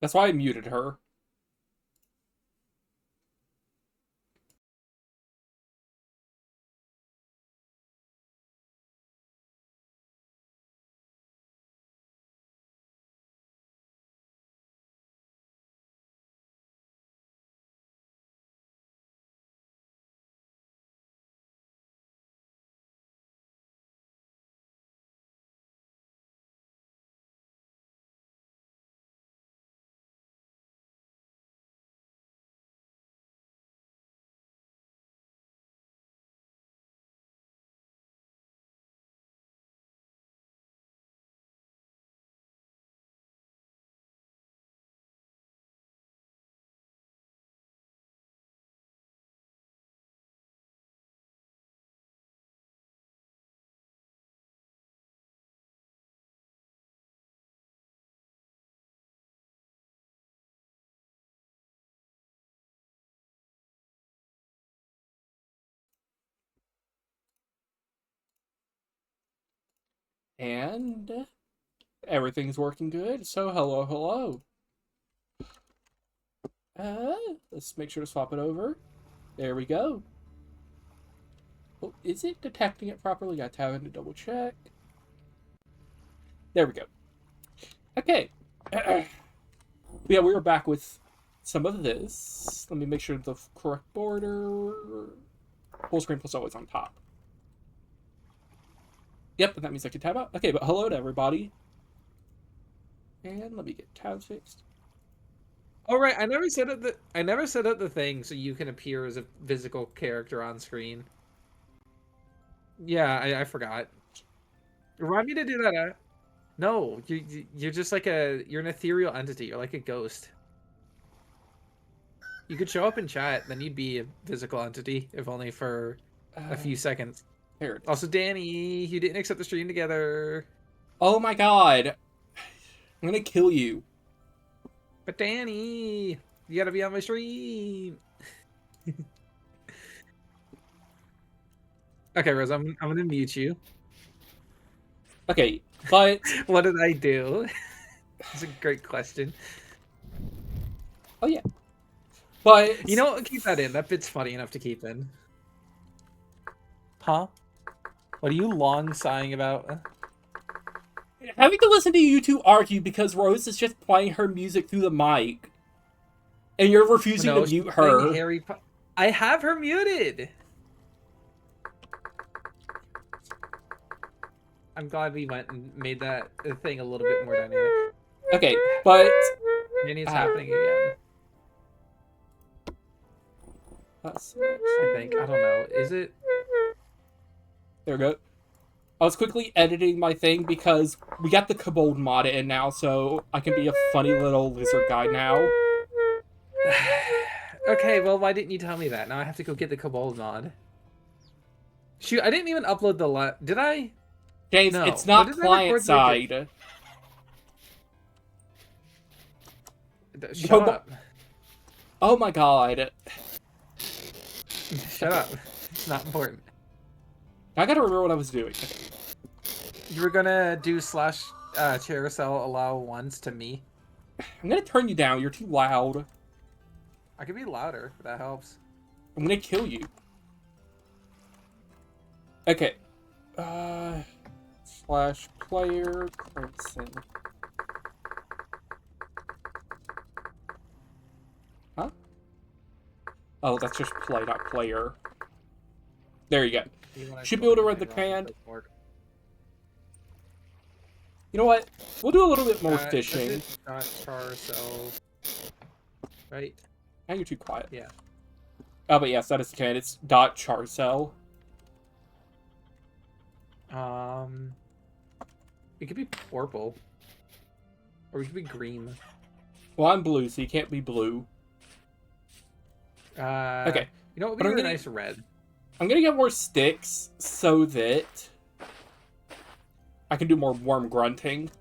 That's why I muted her. And everything's working good. So hello, hello. Uh, let's make sure to swap it over. There we go. Oh, is it detecting it properly? I have to double check. There we go. Okay. Yeah, we are back with some of this. Let me make sure the correct border. Full screen plus always on top. Yep, and that means I can tab out. Okay, but hello to everybody. And let me get tabs fixed. Oh right, I never set up the thing so you can appear as a physical character on screen. Yeah, I forgot. Remind me to do that. No, you're just like you're an ethereal entity. You're like a ghost. You could show up in chat, then you'd be a physical entity, if only for a few seconds. There it is. Also, Danny, you didn't accept the stream together. Oh my god. I'm gonna kill you. But Danny, you gotta be on my stream. Okay, Rose, I'm gonna mute you. Okay, but What did I do? That's a great question. oh yeah. But You know what? Keep that in. That bit's funny enough to keep in. Huh? What are you long sighing about? having to listen to you two argue because Rose is just playing her music through the mic. And you're refusing No, to she's mute playing her. Harry Potter. I have her muted. I'm glad we went and made that thing a little bit more dynamic. Okay, but Maybe it's happening again. I think. I don't know. Is it? There we go. I was quickly editing my thing because we got the Kobold mod in now, so I can be a funny little lizard guy now. Okay, well, why didn't you tell me that? Now I have to go get the Kobold mod. Shoot, I didn't even upload the Did I? James, No. it's What not did I client record the side. Shut up. Oh my god. Shut up. It's not important. I gotta remember what I was doing. You were gonna do slash carousel allow once to me. I'm gonna turn you down. You're too loud. I could be louder, if that helps. I'm gonna kill you. Okay. Slash player Crimson. Huh? Oh, that's just play, not player. There you go. Should be able to run the command. You know what? We'll do a little bit more fishing. Carousel. Right? Now you're too quiet. Yeah. Oh, but yes, that is the command. It's dot charcel. It could be purple. Or it could be green. Well, I'm blue, so you can't be blue. Okay. You know what would be really nice red? I'm gonna get more sticks so that I can do more worm grunting.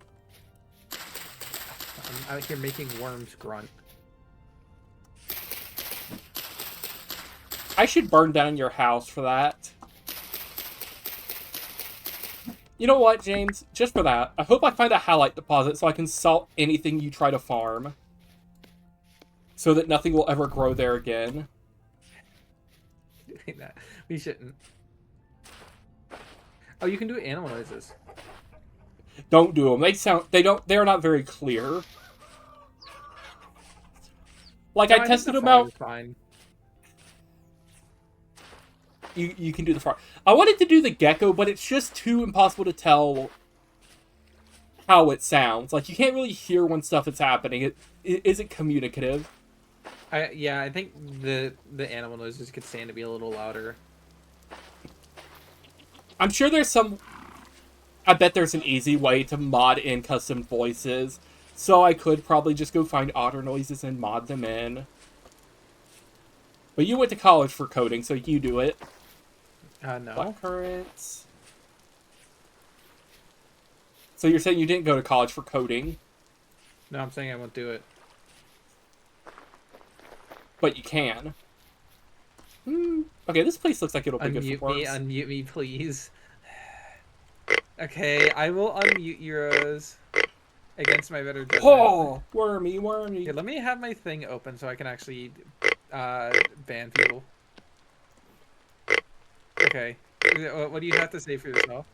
I'm out here making worms grunt. I should burn down your house for that. You know what, James? Just for that, I hope I find a halite deposit so I can salt anything you try to farm. so that nothing will ever grow there again. Doing that. We shouldn't. Oh, you can do animal noises. Don't do them. They're not very clear. Like, No, I I think tested the them frog out. is fine. You can do the frog. I wanted to do the gecko, but it's just too impossible to tell how it sounds. Like, you can't really hear when stuff is happening. It isn't communicative. Yeah, I think the animal noises could stand to be a little louder. I'm sure there's some... I bet there's an easy way to mod in custom voices. So I could probably just go find otter noises and mod them in. But you went to college for coding, so you do it. No. Black currants. So you're saying you didn't go to college for coding, No, I'm saying I won't do it. but you can. Okay, this place looks like it'll be good for worms. Unmute me, please. Okay, I will unmute yours against my better judgment. Oh, wormy. Here, let me have my thing open so I can actually ban people. Okay. What do you have to say for yourself?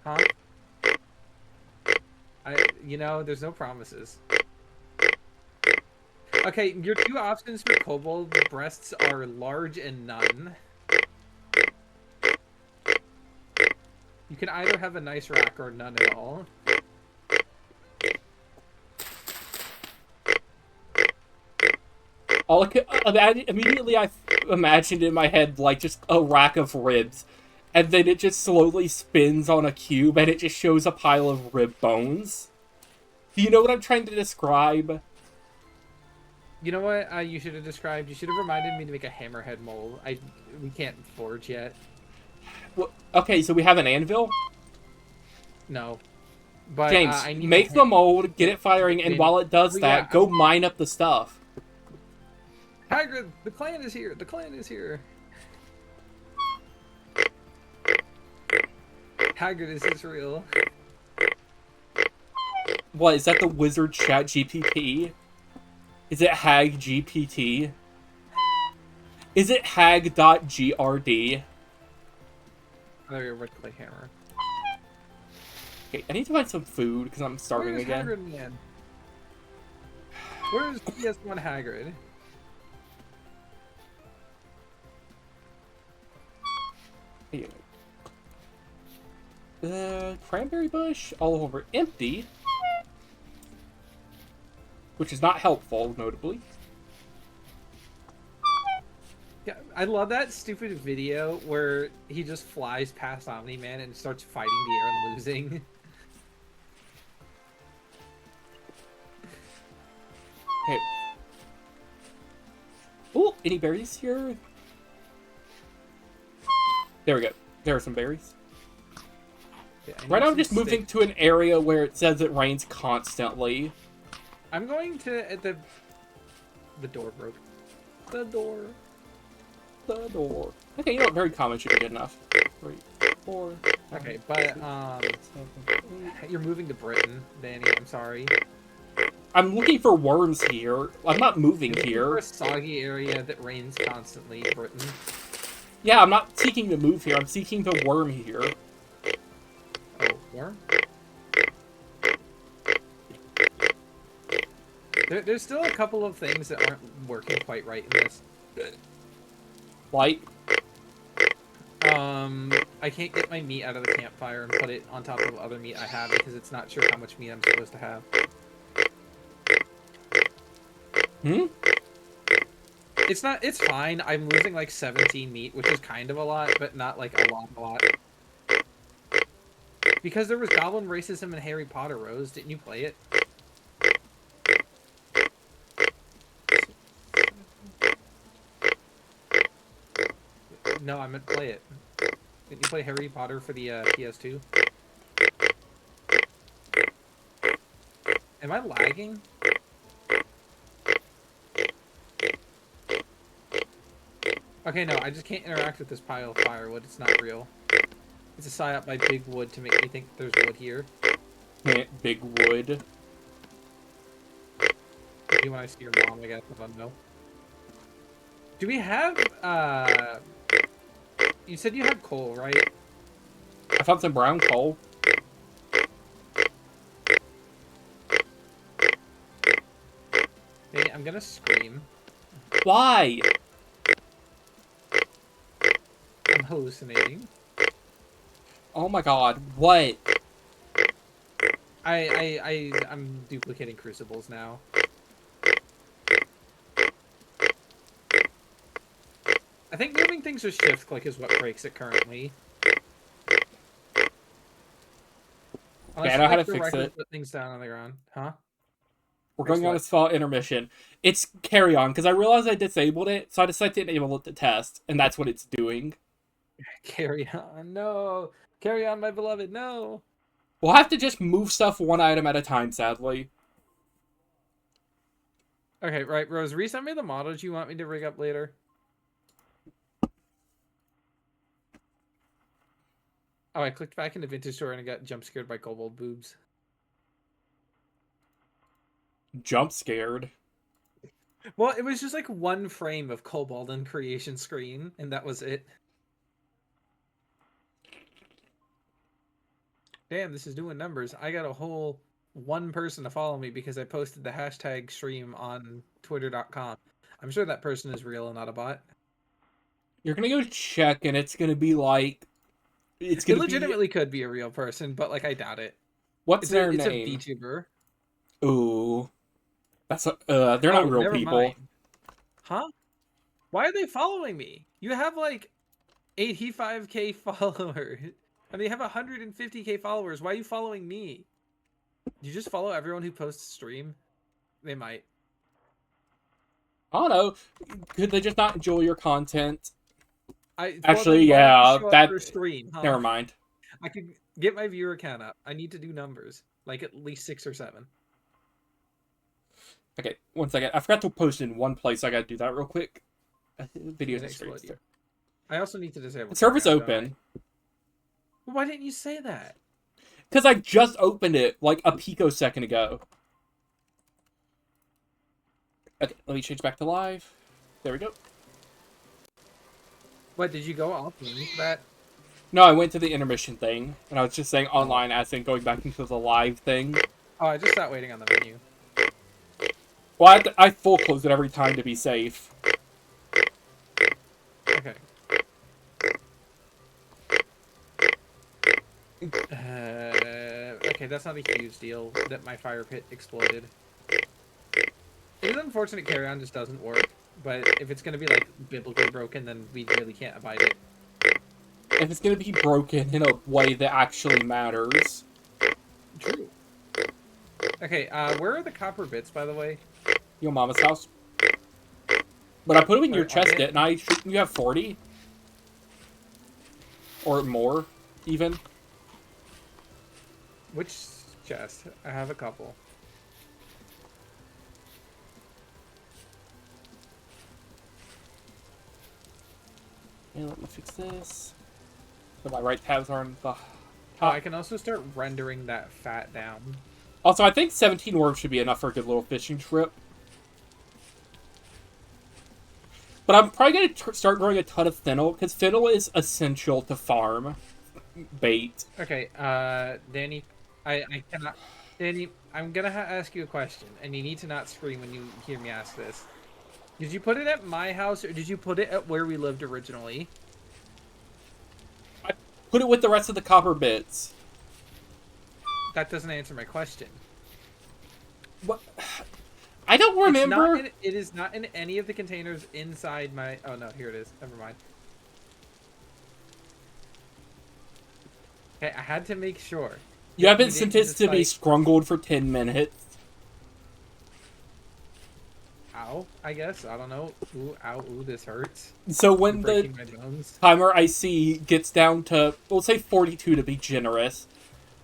Huh? There's no promises. Okay, your two options for kobold breasts are large and none. You can either have a nice rack or none at all. Immediately I imagined in my head, like, just a rack of ribs. And then it just slowly spins on a cube, and it just shows a pile of rib bones. Do you know what I'm trying to describe? You know what you should have described? You should have reminded me to make a hammerhead mold. We can't forge yet. Well, okay, so we have an anvil? No. But, James, I need make the mold, get it firing, and while it does that, go mine up the stuff. Hagrid, the clan is here. The clan is here. Hagrid, is this real? What, is that the wizard chat GPT? Is it Hag GPT? Is it hag.grd? Oh, you're right, play hammer. Okay, I need to find some food because I'm starving Where's again. Hagrid, man? Where's PS1 Hagrid? Cranberry bush all over empty, which is not helpful, notably. Yeah, I love that stupid video where he just flies past Omni-Man and starts fighting the air and losing. Okay. Oh, any berries here? There we go. There are some berries. Yeah, Right now I'm just moving to an area where it says it rains constantly. I'm going to the door broke. The door. The door. Okay, you know what? Very common should be good enough. 3, 4. Okay, but 7, 8. you're moving to Britain, Danny. I'm sorry. I'm looking for worms here. I'm not moving You're here. for a soggy area that rains constantly, Britain. Yeah, I'm not seeking to move here. I'm seeking to worm here. Oh, worm? There's still a couple of things that aren't working quite right in this. Like? I can't get my meat out of the campfire and put it on top of other meat I have because it's not sure how much meat I'm supposed to have. It's fine. I'm losing like 17 meat, which is kind of a lot, but not like a lot. Because there was goblin racism in Harry Potter, Rose. Didn't you play it? No, I meant play it. Didn't you play Harry Potter for the PS2? Am I lagging? Okay, no, I just can't interact with this pile of firewood. It's not real. It's a psyop by Big Wood to make me think there's wood here. Big wood. you when I see your mom, I guess. I don't know. Do we have, you said you have coal, right? I found some brown coal. Hey, I'm gonna scream. Why? I'm hallucinating. Oh my god, what? I'm duplicating crucibles now. I think moving things with shift click is what breaks it currently. Okay, I Unless you know how to like fix directly it. put things down on the ground. Huh? We're Press going on a what? small intermission. It's carry on, because I realized I disabled it, so I decided to enable it to test, and that's what it's doing. Carry on. No. Carry on, my beloved. No. We'll have to just move stuff one item at a time, sadly. Okay, right, Rose. Resend me the models you want me to rig up later. Oh, I clicked back into Vintage Store and I got jump scared by kobold boobs. Jump scared. Well, it was just like one frame of kobold in creation screen, and that was it. Damn, this is doing numbers. I got a whole one person to follow me because I posted the hashtag stream on twitter.com. I'm sure that person is real and not a bot. You're gonna go check, and it's gonna be like... It's It gonna be... legitimately could be a real person, but like I doubt it. What's their It's a name? VTuber. Ooh. That's they're not Oh, real never people. mind. Huh? Why are they following me? You have like 85k followers. I mean, you have 150k followers. Why are you following me? Do you just follow everyone who posts stream? They might. I don't know. Could they just not enjoy your content? Well, Actually, then why don't you yeah, show up that... for stream, huh? Never mind. I could get my viewer count up. I need to do numbers, like at least 6 or 7. Okay, one second. I forgot to post in one place. I gotta do that real quick. I'm Videos gonna and streams. explode you. I also need to disable The carry server's on, don't I? open. Well, why didn't you say that? Because I just opened it like a picosecond ago. Okay, let me change back to live. There we go. What, did you go off that? No, I went to the intermission thing, and I was just saying Oh. online as in going back into the live thing. Oh, I just stopped waiting on the menu. Well, I full close it every time to be safe. Okay. Okay, that's not a huge deal that my fire pit exploded. It is unfortunate carry on just doesn't work, but if it's gonna be like biblically broken, then we really can't abide it. If it's gonna be broken in a way that actually matters. True. Okay, where are the copper bits, by the way? Your mama's house. But I put them in your Are chest, they... didn't I? You have 40? Or more, even? Which chest? I have a couple. Yeah, let me fix this. So my right tabs are on the Oh, top. I can also start rendering that fat down. Also, I think 17 worms should be enough for a good little fishing trip. But I'm probably going to start growing a ton of fennel, because fennel is essential to farm bait. Okay, Danny, I cannot... Danny, I'm gonna ask you a question, and you need to not scream when you hear me ask this. Did you put it at my house, or did you put it at where we lived originally? I put it with the rest of the copper bits. That doesn't answer my question. What? I don't remember. It is not in any of the containers inside my... Oh, no, here it is. Never mind. Okay, I had to make sure. You haven't sentenced to be scrungled for 10 minutes. Ow, I guess. I don't know. Ooh, ow, ooh, this hurts. So when You're the breaking my bones. timer I see gets down to, we'll say 42 to be generous,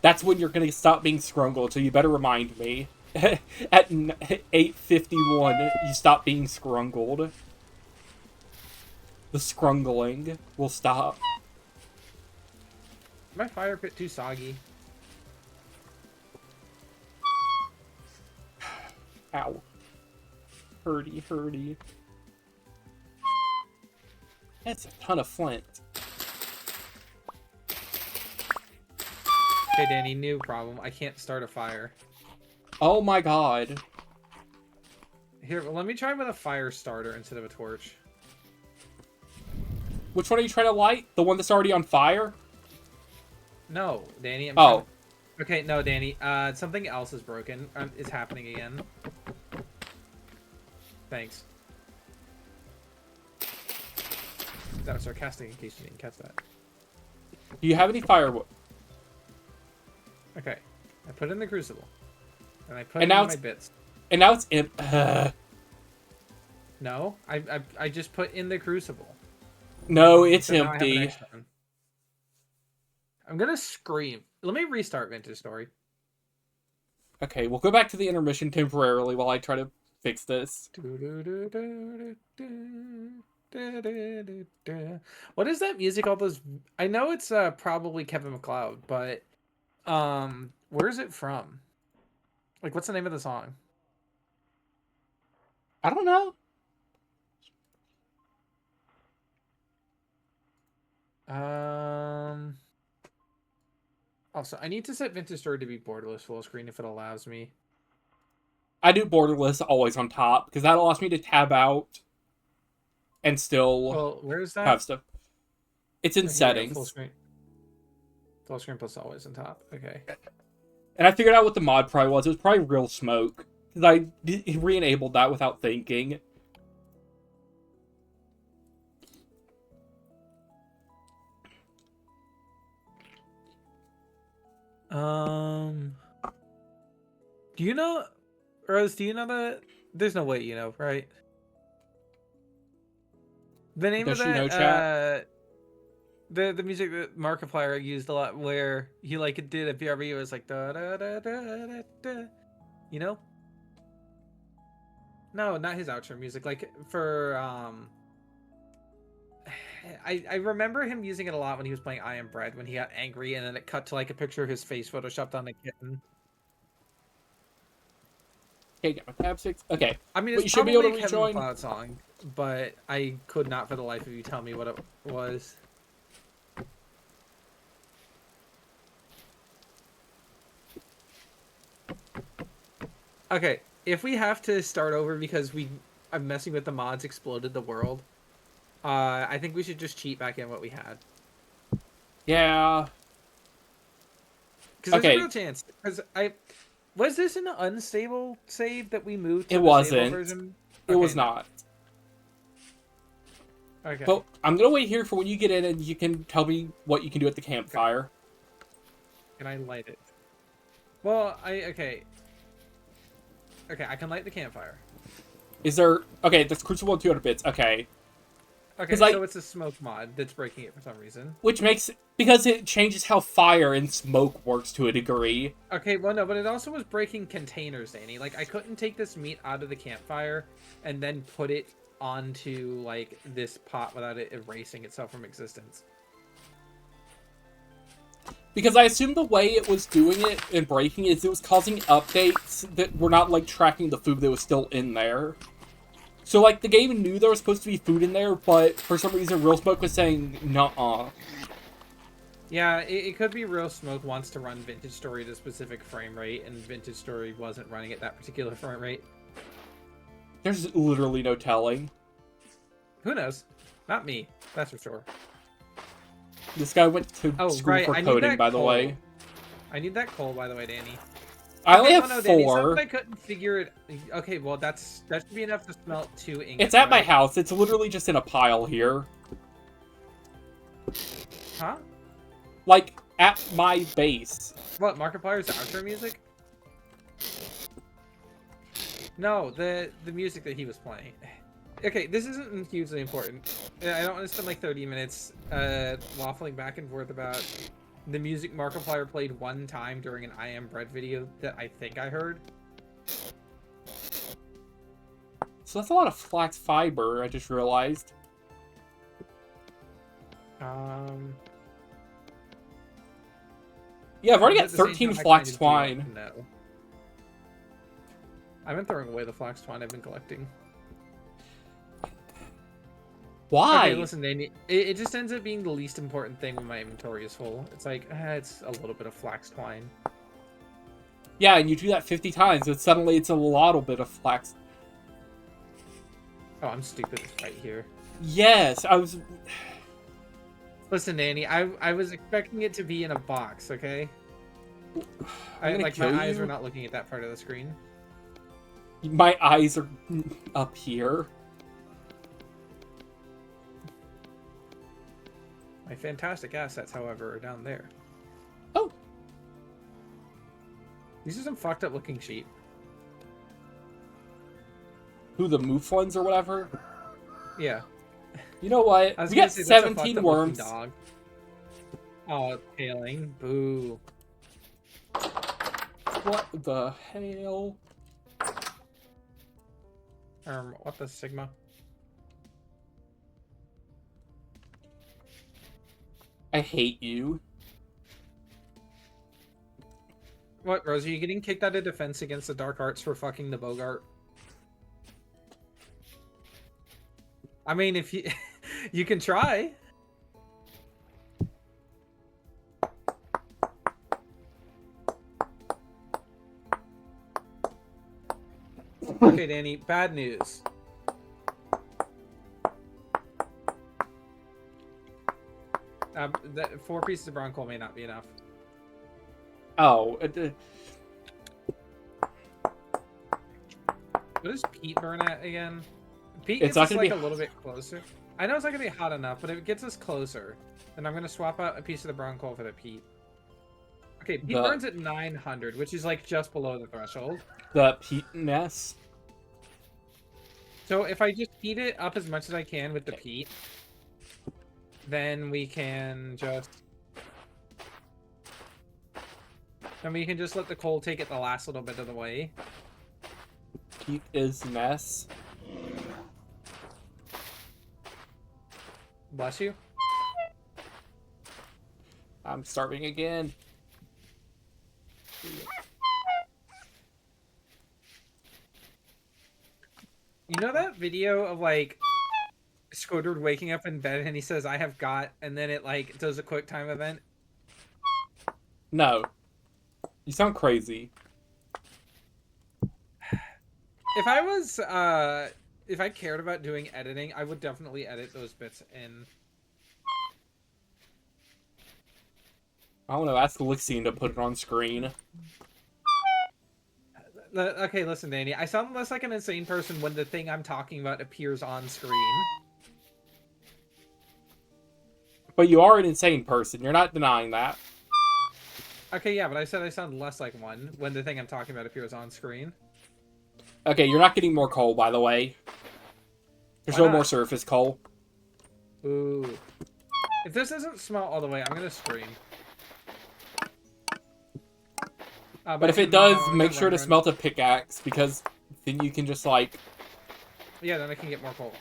that's when you're going to stop being scrungled, so you better remind me. At 8:51, you stop being scrungled. The scrungling will stop. My fire pit too soggy. Ow. hurdy, hurdy. That's a ton of flint. Okay, Danny, new problem. I can't start a fire. Oh my god. Here, let me try with a fire starter instead of a torch. Which one are you trying to light? The one that's already on fire? No, Danny. Oh. Okay, no, Danny. Something else is broken. It's happening again. Thanks. That was sarcastic in case you didn't catch that. Do you have any firewood? Okay. I put it in the crucible. And I put it in my bits. And now it's in... No, I just put in the crucible. No, it's So now I have an empty. extra one. I'm gonna scream. Let me restart Vintage Story. Okay, we'll go back to the intermission temporarily while I try to fix this. What is that music? All those... I know it's probably Kevin MacLeod, but where is it from? Like, what's the name of the song? I don't know. Also, I need to set Vintage Story to be borderless full screen if it allows me. I do borderless always on top because that allows me to tab out and still Well, where is that? have stuff. It's in settings. Full screen. Full screen plus always on top. Okay. And I figured out what the mod probably was. It was probably real smoke. Because I re-enabled that without thinking. Do you know, Rose, do you know that? There's no way you know, right? The name Does of she know, that, chat? the music that Markiplier used a lot, where he like did a BRB, it was like da da da da da da. You know? No, not his outro music. Like for I remember him using it a lot when he was playing I Am Bread when he got angry and then it cut to like a picture of his face photoshopped on a kitten. Okay, got my tab 6. Okay. I mean, but it's you should be probably able to a Kevin rejoin. MacLeod song, but I could not for the life of you tell me what it was. Okay, if we have to start over because I'm messing with the mods exploded the world, I think we should just cheat back in what we had. Yeah. Because there's a real chance. Because was this an unstable save that we moved to It the wasn't. stable version? It was not. Okay. But I'm gonna wait here for when you get in and you can tell me what you can do at the campfire. Can I light it? Well, okay. Okay, I can light the campfire. Is there... Okay, there's Crucible and 200 bits. Okay. Okay, so it's a smoke mod that's breaking it for some reason. Which makes... Because it changes how fire and smoke works to a degree. Okay, well, no, but it also was breaking containers, Danny. Like, I couldn't take this meat out of the campfire and then put it onto, like, this pot without it erasing itself from existence. Because I assume the way it was doing it and breaking it is it was causing updates that were not, like, tracking the food that was still in there. So, like, the game knew there was supposed to be food in there, but for some reason Real Smoke was saying, nuh-uh. Yeah, it could be Real Smoke wants to run Vintage Story at a specific frame rate, and Vintage Story wasn't running at that particular frame rate. There's literally no telling. Who knows? Not me, that's for sure. This guy went to school for coding, by the way. I need that coal, by the way, Danny. I only have 4. Danny, I couldn't figure it. Okay, well, that should be enough to smelt 2 ingots. It's at my house. It's literally just in a pile here. Huh? Like, at my base. What, Markiplier's outro music? No, the music that he was playing. Okay, this isn't hugely important. I don't want to spend like 30 minutes waffling back and forth about the music Markiplier played one time during an I Am Bread video that I think I heard. So that's a lot of flax fiber, I just realized. Yeah, I've already got 13 flax twine. No. I've been throwing away the flax twine I've been collecting. Why? Okay, listen, Danny. It just ends up being the least important thing when my inventory is full. It's like, it's a little bit of flax twine. Yeah, and you do that 50 times, and suddenly it's a little bit of flax. Oh, I'm stupid. It's right here. Yes, I was... Listen, Danny, I was expecting it to be in a box, okay? My eyes were not looking at that part of the screen. My eyes are up here. My fantastic assets, however, are down there. Oh. These are some fucked up looking sheep. Who, the mouflons or whatever? Yeah. You know what? We got 17 worms. Dog. Oh, it's failing. Boo. What the hell? What the Sigma? I hate you. What, Rose? Are you getting kicked out of defense against the Dark Arts for fucking the Bogart? I mean, if you... you can try. Okay, Danny, bad news. That 4 pieces of brown coal may not be enough. Oh. What does Pete burn at again? Pete It's gets not us gonna like be... a little bit closer. I know it's not gonna be hot enough, but if it gets us closer, then I'm gonna swap out a piece of the brown coal for the Pete. Okay, Pete burns at 900, which is like just below the threshold. The peat-ness? So if I just heat it up as much as I can with the peat, then we can just... then we can just let the coal take it the last little bit of the way. Peat is ness. Bless you. I'm starving again. You know that video of like Squidward waking up in bed and he says, "I have got," and then it like does a quick time event? No. You sound crazy. If I was, if I cared about doing editing, I would definitely edit those bits in. I don't know, ask Lixine to put it on screen. Okay, listen, Danny. I sound less like an insane person when the thing I'm talking about appears on screen. But you are an insane person. You're not denying that. Okay, yeah, but I said I sound less like one when the thing I'm talking about appears on screen. Okay, you're not getting more coal, by the way. There's no more surface coal. Ooh. If this doesn't smell all the way, I'm gonna scream. But if it does, make sure to smelt a pickaxe, because then you can just, like... yeah, then I can get more coal.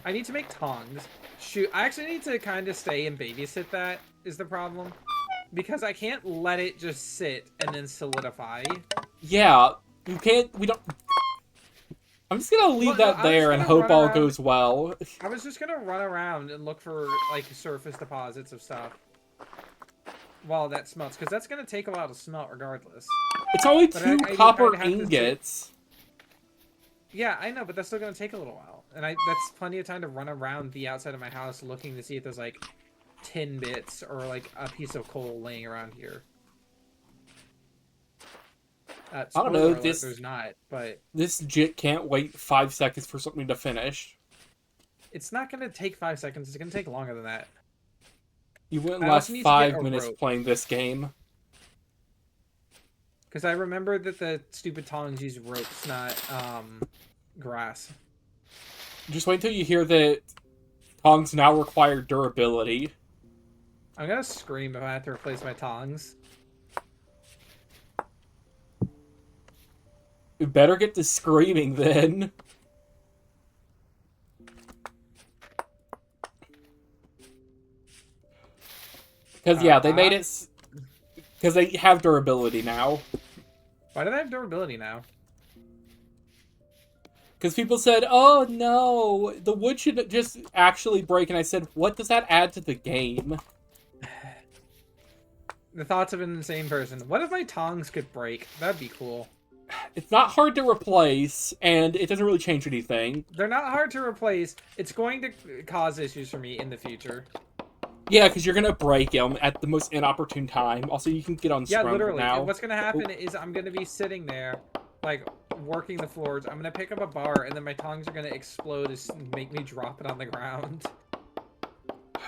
I need to make tongs. Shoot, I actually need to kind of stay and babysit that, is the problem. Because I can't let it just sit and then solidify. Yeah, you can't... we don't... I'm just gonna leave that there and hope all goes well. I was just gonna run around and look for, like, surface deposits of stuff. While that smelts, because that's gonna take a while to smelt regardless. It's only 2 copper ingots. Yeah, I know, but that's still gonna take a little while. And that's plenty of time to run around the outside of my house looking to see if there's, like, 10 bits or, like, a piece of coal laying around here. I don't know, there's not, but... this jit can't wait 5 seconds for something to finish. It's not gonna take 5 seconds, it's gonna take longer than that. You wouldn't last 5 minutes playing this game. Because I remember that the stupid tongs use ropes, not grass. Just wait until you hear that tongs now require durability. I'm gonna scream if I have to replace my tongs. You better get to screaming then. Because, yeah, they made it... because they have durability now. Why do they have durability now? Because people said, oh no, the wood should just actually break. And I said, what does that add to the game? The thoughts of an insane person. What if my tongs could break? That'd be cool. It's not hard to replace, and it doesn't really change anything. They're not hard to replace. It's going to cause issues for me in the future. Yeah, because you're going to break them at the most inopportune time. Also, you can get on Yeah, Scrum literally. now. And what's going to happen is I'm going to be sitting there, like, working the floors. I'm going to pick up a bar, and then my tongs are going to explode and make me drop it on the ground.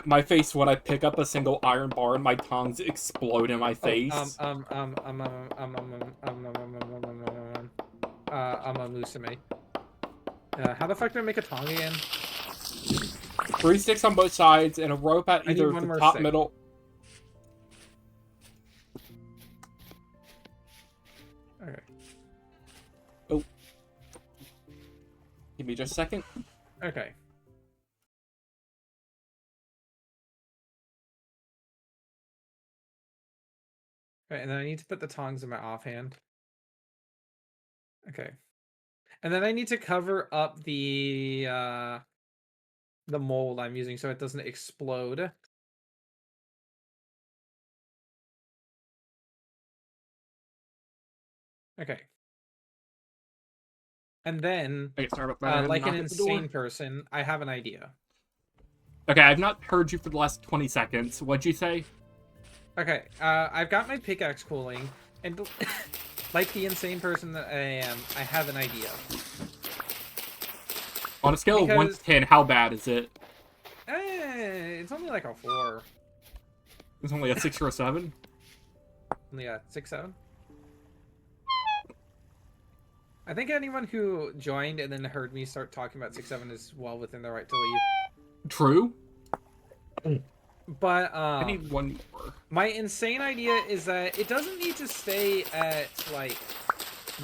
My face when I pick up a single iron bar and my tongs explode in my face. I'm a Musume. How the fuck do I make a tong again? 3 sticks on both sides and a rope at either the top, stick. middle. Okay. Oh. Give me just a second. Okay. Right, and then I need to put the tongs in my offhand. Okay. And then I need to cover up the mold I'm using so it doesn't explode. Okay. And then, Okay, sorry about that. like an insane person, I have an idea. Okay, I've not heard you for the last 20 seconds. What'd you say? Okay, I've got my pickaxe cooling, and like the insane person that I am, I have an idea. On a scale of 1 to 10, how bad is it? It's only like a 4. It's only a 6 or a 7? Yeah, 6, 7. I think anyone who joined and then heard me start talking about 6, 7 is well within their right to leave. True. But I need one more. my insane idea is that it doesn't need to stay at like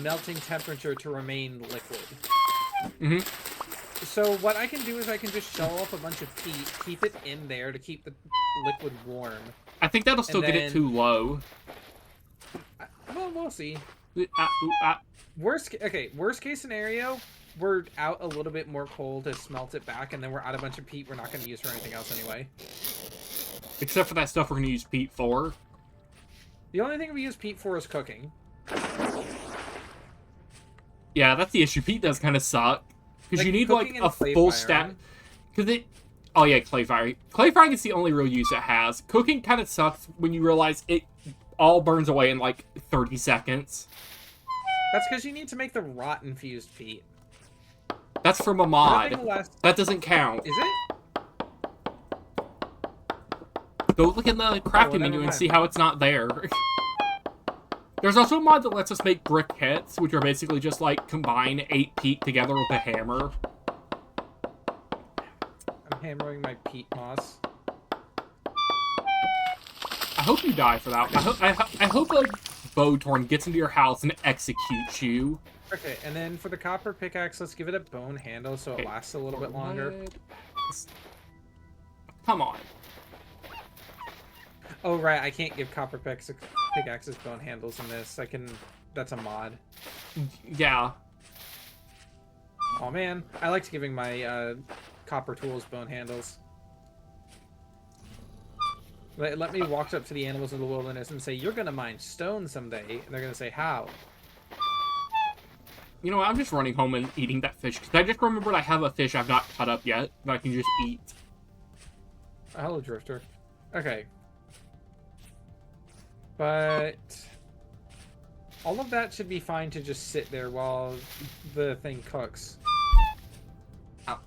melting temperature to remain liquid. Mm-hmm. So what I can do is I can just shovel up a bunch of peat, keep it in there to keep the liquid warm. I think that'll still get it too low. Well, we'll see. Ah. Worst case scenario, we're out a little bit more coal to smelt it back, and then we're out a bunch of peat we're not going to use for anything else anyway. Except for that stuff we're going to use peat for. The only thing we use peat for is cooking. Yeah, that's the issue. Peat does kind of suck. Because Like, you need cooking like a and full clay stack. firing. Because it... Oh yeah, clay firing. Clay firing is the only real use it has. Cooking kind of sucks when you realize it all burns away in like 30 seconds. That's because you need to make the rot infused peat. That's from a mod. Last... That doesn't count. Is it? Go look in the crafting menu and see how it's not there. There's also a mod that lets us make briquettes, which are basically just like combine 8 peat together with a hammer. I'm hammering my peat moss. I hope you die for that. I hope a Bowtorn gets into your house and executes you. Okay, and then for the copper pickaxe, let's give it a bone handle so it lasts a little bit longer. Come on. Oh, right, I can't give copper pickaxes bone handles in this. I can... That's a mod. Yeah. Oh, man. I liked giving my copper tools bone handles. Let me walk up to the animals in the wilderness and say, you're going to mine stone someday. And they're going to say, how? You know what, I'm just running home and eating that fish. Because I just remembered I have a fish I've not cut up yet that I can just eat. Hello, Drifter. Okay. But... all of that should be fine to just sit there while the thing cooks. Ow.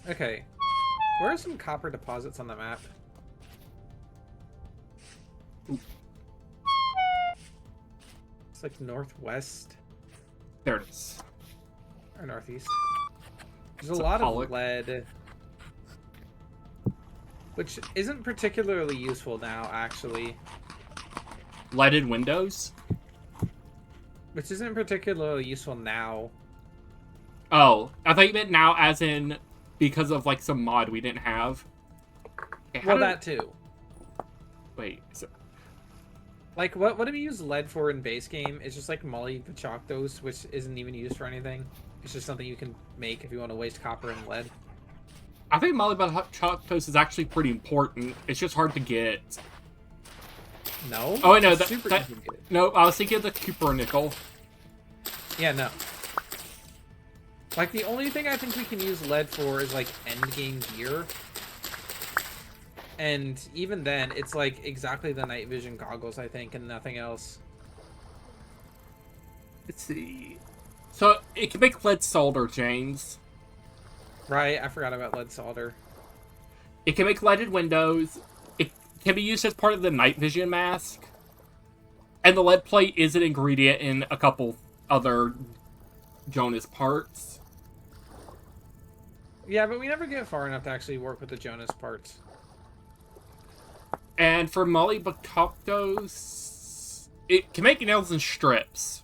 Okay. Where are some copper deposits on the map? Ooh. It's like northwest. There it is. Or northeast. There's It's a a lot pollock. of lead. Which isn't particularly useful now, actually. Leaded windows? Which isn't particularly useful now. Oh, I thought you meant now as in because of like some mod we didn't have. Okay, Well, that too. Wait, so... Like, what do we use lead for in base game? It's just like moly Pachoctos, which isn't even used for anything. It's just something you can make if you want to waste copper and lead. I think Molybdenum is actually pretty important. It's just hard to get. No? Oh, wait, no, It's super easy to get. no, I was thinking of the Cooper Nickel. Yeah, no. Like, the only thing I think we can use lead for is, like, endgame gear. And even then, it's, like, exactly the night vision goggles, I think, and nothing else. Let's see. So, it can make lead solder, James. Right, I forgot about lead solder. It can make leaded windows. It can be used as part of the night vision mask. And the lead plate is an ingredient in a couple other Jonas parts. Yeah, but we never get far enough to actually work with the Jonas parts. And for Molybdenum, it can make nails in strips.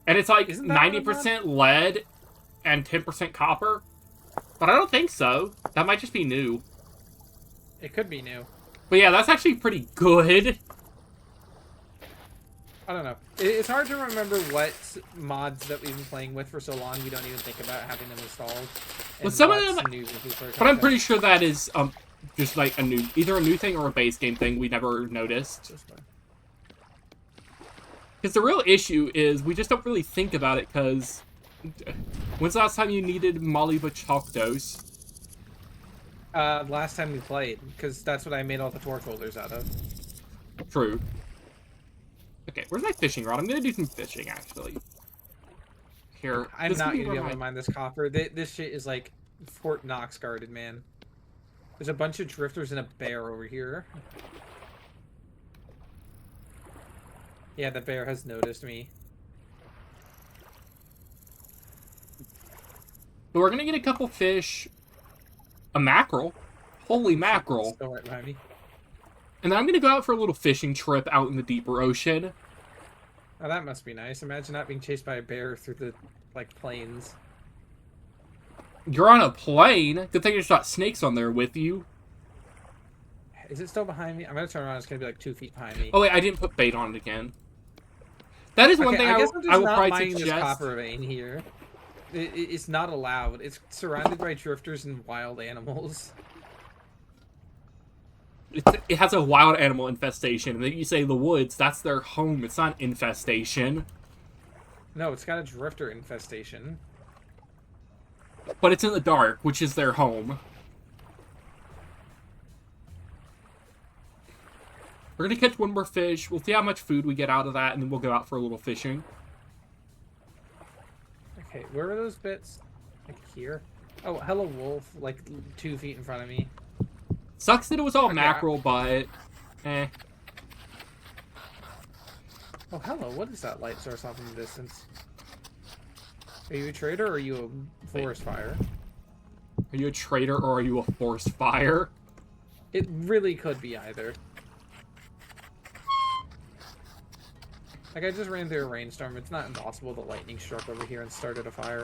And it's like 90% lead and 10% copper. But I don't think so. That might just be new. It could be new. But yeah, that's actually pretty good. I don't know. It's hard to remember what mods that we've been playing with for so long we don't even think about having them installed. Well, some of them, new but I'm pretty sure that is just like either a new thing or a base game thing we never noticed. Because the real issue is we just don't really think about it. Because when's the last time you needed Molybdenum? Last time we played, because that's what I made all the torch holders out of. True. Okay, where's my fishing rod? I'm gonna do some fishing, actually. Here. I'm not gonna be able to mine this copper. This shit is like Fort Knox guarded, man. There's a bunch of drifters and a bear over here. Yeah, the bear has noticed me. But we're gonna get a couple fish. A mackerel. Holy mackerel. Still right behind me. And then I'm gonna go out for a little fishing trip out in the deeper ocean. Oh, that must be nice. Imagine not being chased by a bear through the, like, plains. You're on a plane? Good thing there's not snakes on there with you. Is it still behind me? I'm gonna turn around. It's gonna be like 2 feet behind me. Oh wait, I didn't put bait on it again. That is one thing I would probably suggest. This copper vein here. It's not allowed. It's surrounded by drifters and wild animals. It has a wild animal infestation. And then you say the woods, that's their home. It's not infestation. No, it's got a drifter infestation. But it's in the dark, which is their home. We're going to catch one more fish. We'll see how much food we get out of that, and then we'll go out for a little fishing. Okay, where are those bits? Like here? Oh, hello wolf, like 2 feet in front of me. Sucks that it was all mackerel, but eh. Oh, hello, what is that light source off in the distance? Are you a trader or are you a forest fire? Are you a traitor or are you a forest fire? It really could be either. Like, I just ran through a rainstorm. It's not impossible the lightning struck over here and started a fire.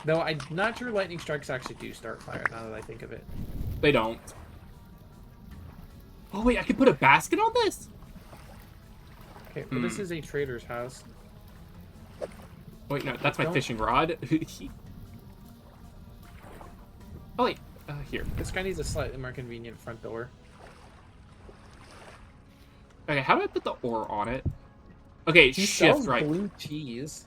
Though I'm not sure lightning strikes actually do start fire, now that I think of it. They don't. Oh wait, I can put a basket on this? Okay, well, this is a trader's house. Wait, no, that's my fishing rod. Oh wait, here. This guy needs a slightly more convenient front door. Okay, how do I put the ore on it? Okay, shift right. Blue cheese.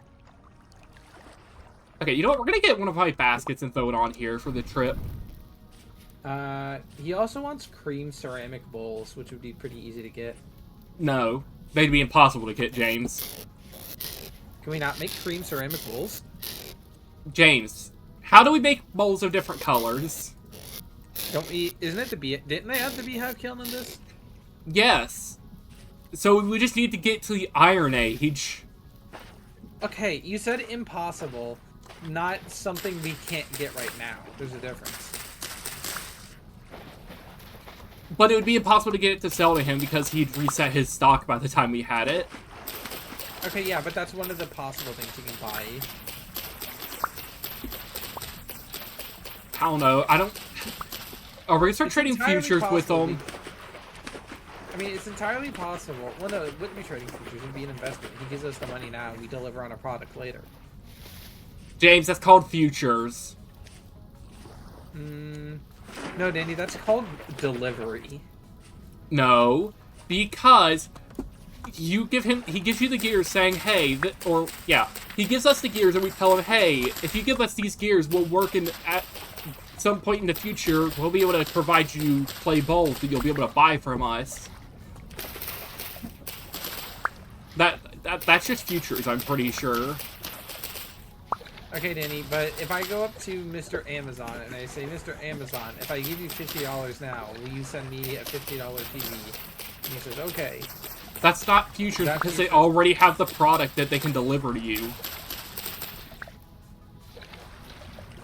Okay, you know what? We're gonna get one of my baskets and throw it on here for the trip. He also wants cream ceramic bowls, which would be pretty easy to get. No, they'd be impossible to get, James. Can we not make cream ceramic bowls? James, how do we make bowls of different colors? Don't we? Isn't it the bee? Didn't they have the beehive kiln in this? Yes. So we just need to get to the Iron Age. Okay, you said impossible, not something we can't get right now. There's a difference. But it would be impossible to get it to sell to him because he'd reset his stock by the time we had it. Okay, yeah, but that's one of the possible things you can buy. I don't know. I don't... Are we gonna start It's trading entirely futures with possible them? I mean, it's entirely possible. Well, no, it wouldn't be trading futures. It'd be an investment. He gives us the money now, and we deliver on a product later. James, that's called futures. No, Danny, that's called delivery. No, because he gives you the gears saying, hey, he gives us the gears and we tell him, hey, if you give us these gears, we'll work at some point in the future, we'll be able to provide you play balls that you'll be able to buy from us. That's just futures, I'm pretty sure. Okay, Danny, but if I go up to Mr. Amazon and I say, Mr. Amazon, if I give you $50 now, will you send me a $50 TV? And he says, okay. That's not futures because they already have the product that they can deliver to you.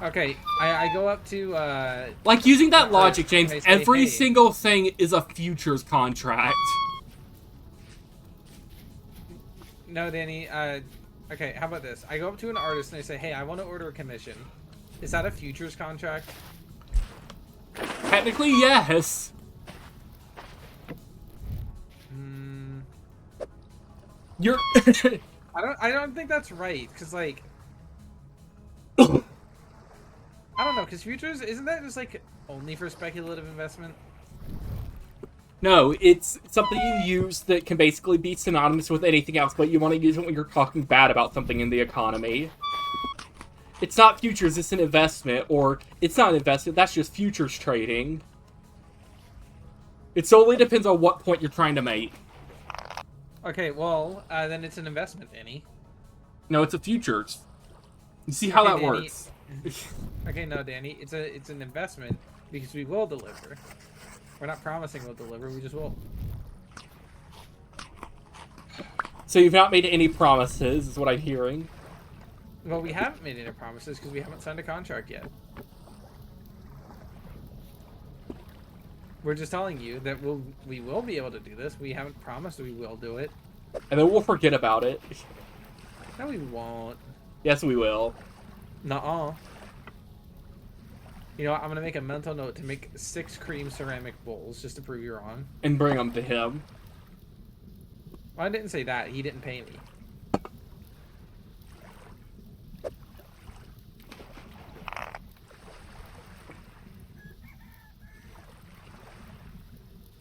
Okay, I go up to, like, using that logic, James, say, every hey. single thing is a futures contract. No, Danny, okay, how about this? I go up to an artist and I say, hey, I want to order a commission. Is that a futures contract? Technically, yes. You're... I don't think that's right, because, like... I don't know, because futures, isn't that just, like, only for speculative investment? No, it's something you use that can basically be synonymous with anything else, but you want to use it when you're talking bad about something in the economy. It's not futures, it's an investment, or it's not an investment, that's just futures trading. It solely depends on what point you're trying to make. Okay, well, then it's an investment, Danny. No, it's a futures. You see how that Danny. works. Okay, no, Danny, it's an investment because we will deliver. We're not promising we'll deliver, we just will. So you've not made any promises, is what I'm hearing. Well, we haven't made any promises because we haven't signed a contract yet. We're just telling you that we will be able to do this. We haven't promised we will do it. And then we'll forget about it. No, we won't. Yes, we will. Nuh-uh. You know what? I'm gonna make a mental note to make 6 cream ceramic bowls just to prove you wrong. And bring them to him. Well, I didn't say that. He didn't pay me.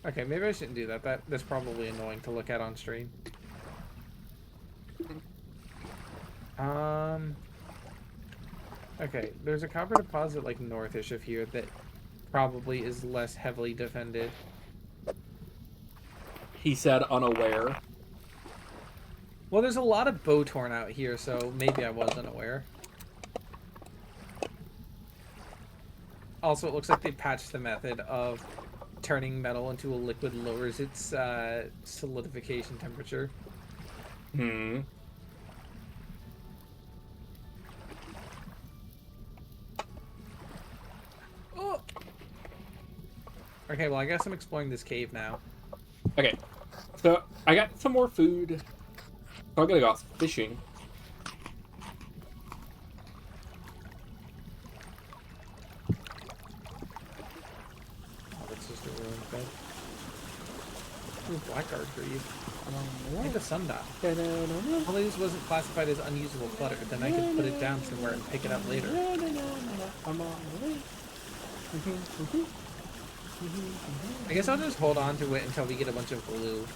Okay, maybe I shouldn't do that. That's probably annoying to look at on stream. Okay, there's a copper deposit like northish of here that probably is less heavily defended. He said unaware. Well, there's a lot of bow torn out here, so maybe I was unaware. Also, it looks like they patched the method of turning metal into a liquid lowers its solidification temperature. Oh. Okay, well, I guess I'm exploring this cave now. Okay, so I got some more food. So I'm gonna go out fishing. Ooh, blackguard trees. Like a sundial. Only this wasn't classified as unusable clutter, then I could put it down somewhere and pick it up later. I guess I'll just hold on to it until we get a bunch of glue.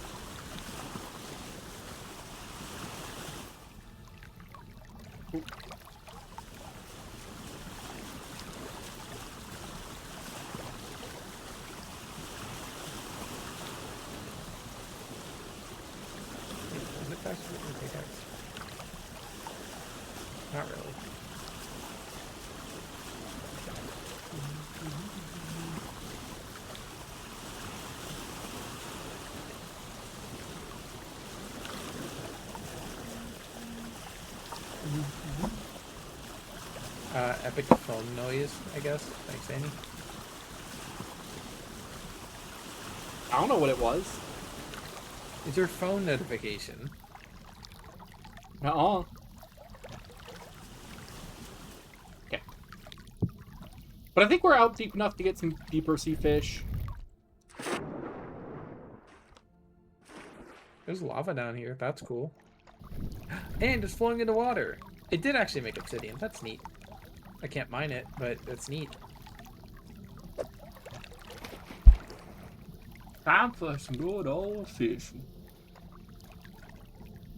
Not really. Epic phone noise, I guess. Thanks, Annie. I don't know what it was. It's your phone notification. Uh-uh. Okay. But I think we're out deep enough to get some deeper sea fish. There's lava down here. That's cool. And it's flowing into water. It did actually make obsidian. That's neat. I can't mine it, but that's neat. Time for some good old fishing.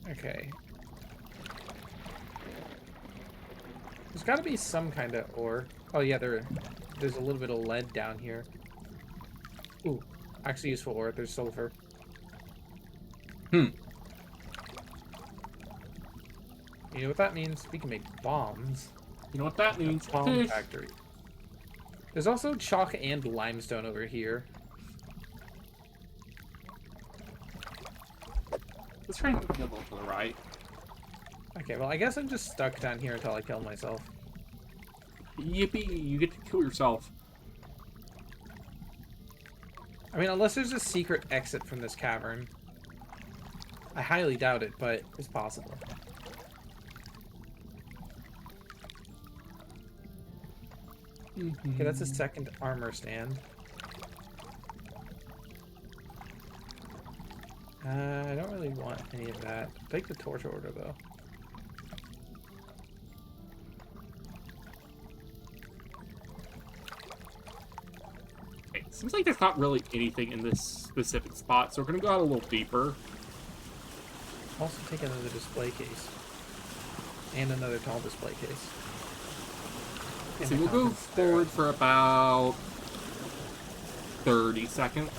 Okay. There's got to be some kind of ore. Oh yeah, there's a little bit of lead down here. Ooh, actually useful ore. There's sulfur. Hmm. You know what that means? We can make bombs. You know what that means? Bomb Fish. factory. There's also chalk and limestone over here. Let's try and move a little to the right. Okay, well I guess I'm just stuck down here until I kill myself. Yippee! You get to kill yourself. I mean, unless there's a secret exit from this cavern. I highly doubt it, but it's possible. Okay, that's a second armor stand. I don't really want any of that. Take the torch order, though. Okay, seems like there's not really anything in this specific spot, so we're gonna go out a little deeper. Also take another display case. And another tall display case. So we'll go forward for about 30 seconds.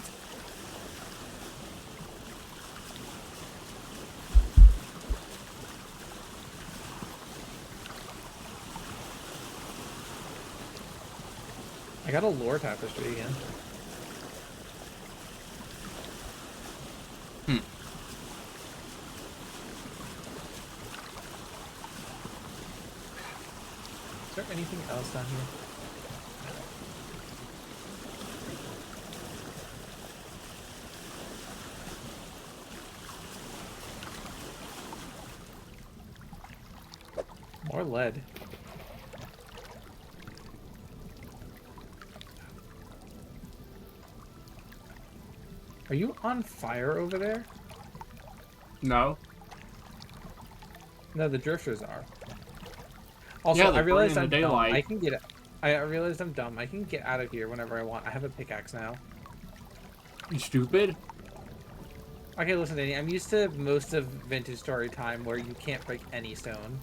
I got a lore tapestry again. Is there anything else down here? More lead. Are you on fire over there? No. No, the drifters are. Also, Yeah, I they're realized burning I'm the dumb. daylight. I can get. I realized I'm dumb. I can get out of here whenever I want. I have a pickaxe now. You stupid? Okay, listen, Danny. I'm used to most of Vintage Story time where you can't break any stone.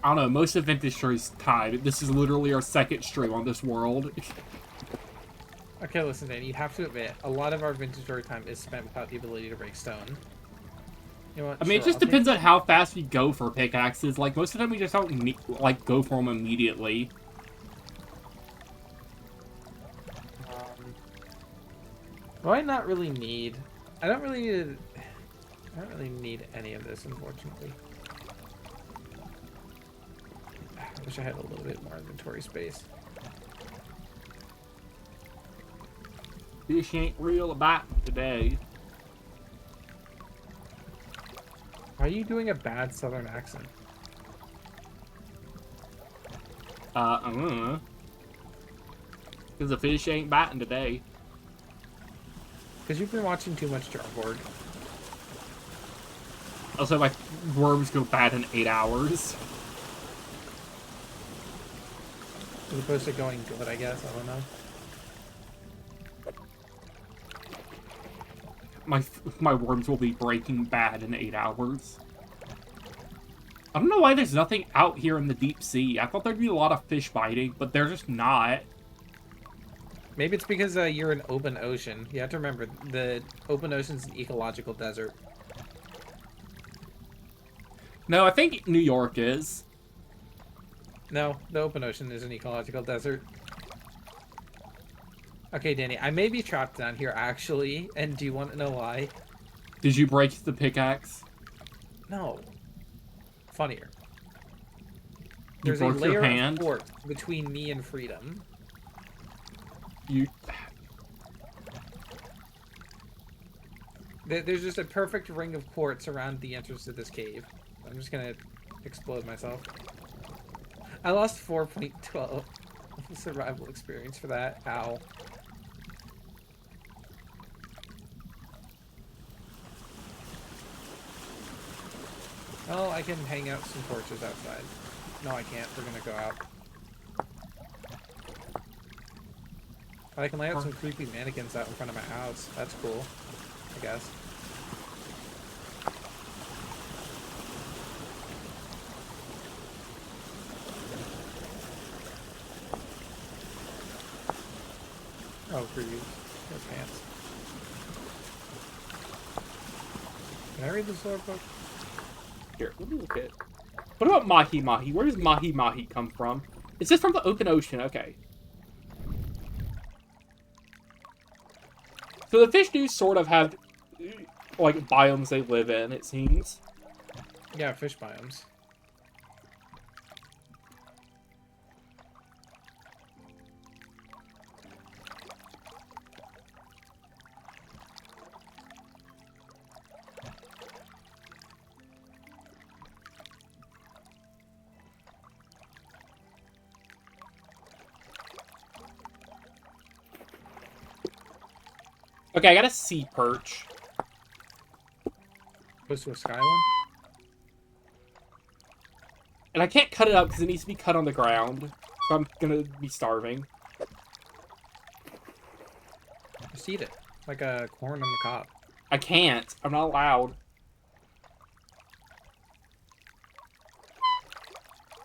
I don't know, most of Vintage Story's time. This is literally our second stream on this world. Okay, listen, Danny. You have to admit, a lot of our Vintage Story time is spent without the ability to break stone. You know what? I mean, Sure, it just I'll take- depends on how fast we go for pickaxes. Like, most of the time we just don't, like, go for them immediately. Well, I not really need. I don't really need. I don't really need any of this, unfortunately. I wish I had a little bit more inventory space. Fish ain't real about today. Why are you doing a bad Southern accent? I don't know. Because the fish ain't biting today. Because you've been watching too much Jarborg. Also, my worms go bad in 8 hours. As opposed to going good, I guess. I don't know. My worms will be breaking bad in 8 hours. I don't know why there's nothing out here in the deep sea. I thought there'd be a lot of fish biting, but they're just not. Maybe it's because you're in open ocean. You have to remember, the open ocean's an ecological desert. No, I think New York is. No, the open ocean is an ecological desert. Okay, Danny, I may be trapped down here, actually. And do you want to know why? Did you break the pickaxe? No. Funnier. You There's a broke your layer hand? of quartz between me and freedom. You... There's just a perfect ring of quartz around the entrance to this cave. I'm just gonna explode myself. I lost 4.12 survival experience for that. Ow. Oh, I can hang out some torches outside. No, I can't. We're gonna go out. But I can lay out some creepy mannequins out in front of my house. That's cool, I guess. Oh, for you. Your pants. Can I read this lore book? Here, let me look at. What about Mahi Mahi? Where does Mahi Mahi come from? Is this from the open ocean? Okay. So the fish do sort of have, like, biomes they live in, it seems. Yeah, fish biomes. Okay, I got a sea perch. Goes to a sky one? And I can't cut it up because it needs to be cut on the ground. So I'm gonna be starving. Just eat it. Like a corn on the cob. I can't. I'm not allowed.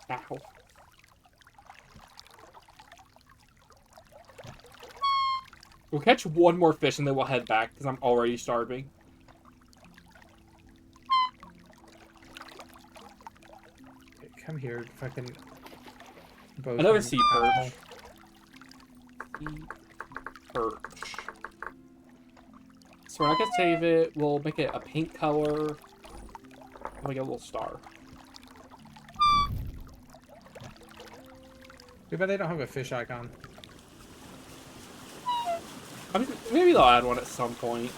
Ow. We'll catch one more fish and then we'll head back because I'm already starving. Okay, come here, fucking. Another sea perch. Sea perch. So we're not gonna save it. We'll make it a pink color. And we get a little star. Too bad they don't have a fish icon. I mean, maybe they'll add one at some point.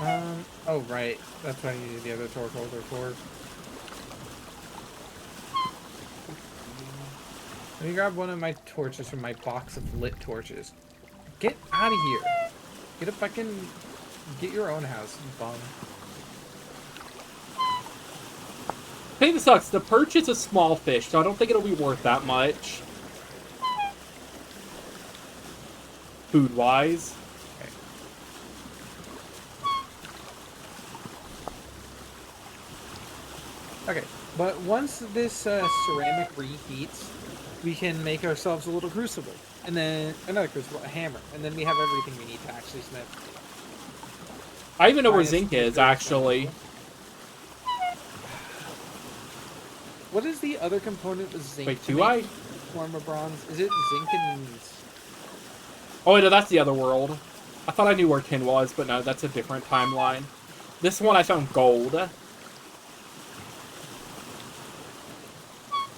Okay, oh right. That's what I needed the other torch holder for. Let me grab one of my torches from my box of lit torches. Get out of here. Get a fucking... Get your own house, you bum. The thing that sucks, the perch is a small fish, so I don't think it'll be worth that much. Food-wise. Okay, but once this ceramic reheats, we can make ourselves a little crucible. And then another crucible, a hammer. And then we have everything we need to actually smith. I even know where zinc is, actually. What is the other component of zinc? Wait, do I? Form of bronze? Is it zinc and... Oh, wait, no, that's the other world. I thought I knew where tin was, but no, that's a different timeline. This one I found gold.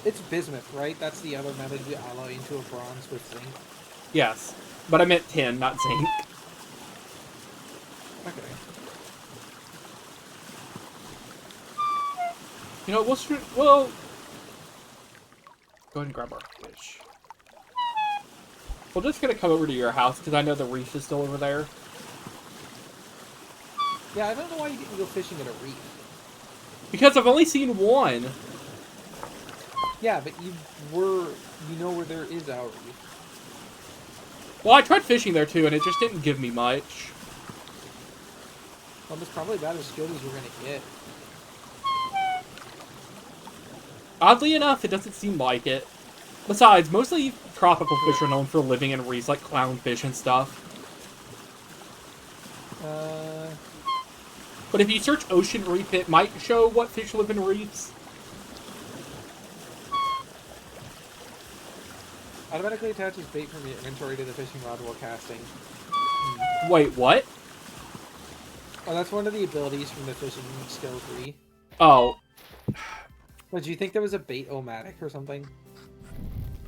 It's bismuth, right? That's the other method you alloy into a bronze with zinc. Yes, but I meant tin, not zinc. Okay. You know, we'll go ahead and grab our fish. We're just gonna come over to your house because I know the reef is still over there. Yeah, I don't know why you didn't go fishing at a reef. Because I've only seen one. Yeah, but you know where there is our reef. Well, I tried fishing there too, and it just didn't give me much. Well, it's probably about as good as you're gonna get. Oddly enough, it doesn't seem like it. Besides, mostly tropical fish are known for living in reefs, like clownfish and stuff. But if you search ocean reef, it might show what fish live in reefs. Automatically attaches bait from your inventory to the fishing rod while casting. Wait, what? Oh, that's one of the abilities from the fishing skill tree. Oh. What, do you think there was a bait-o-matic or something?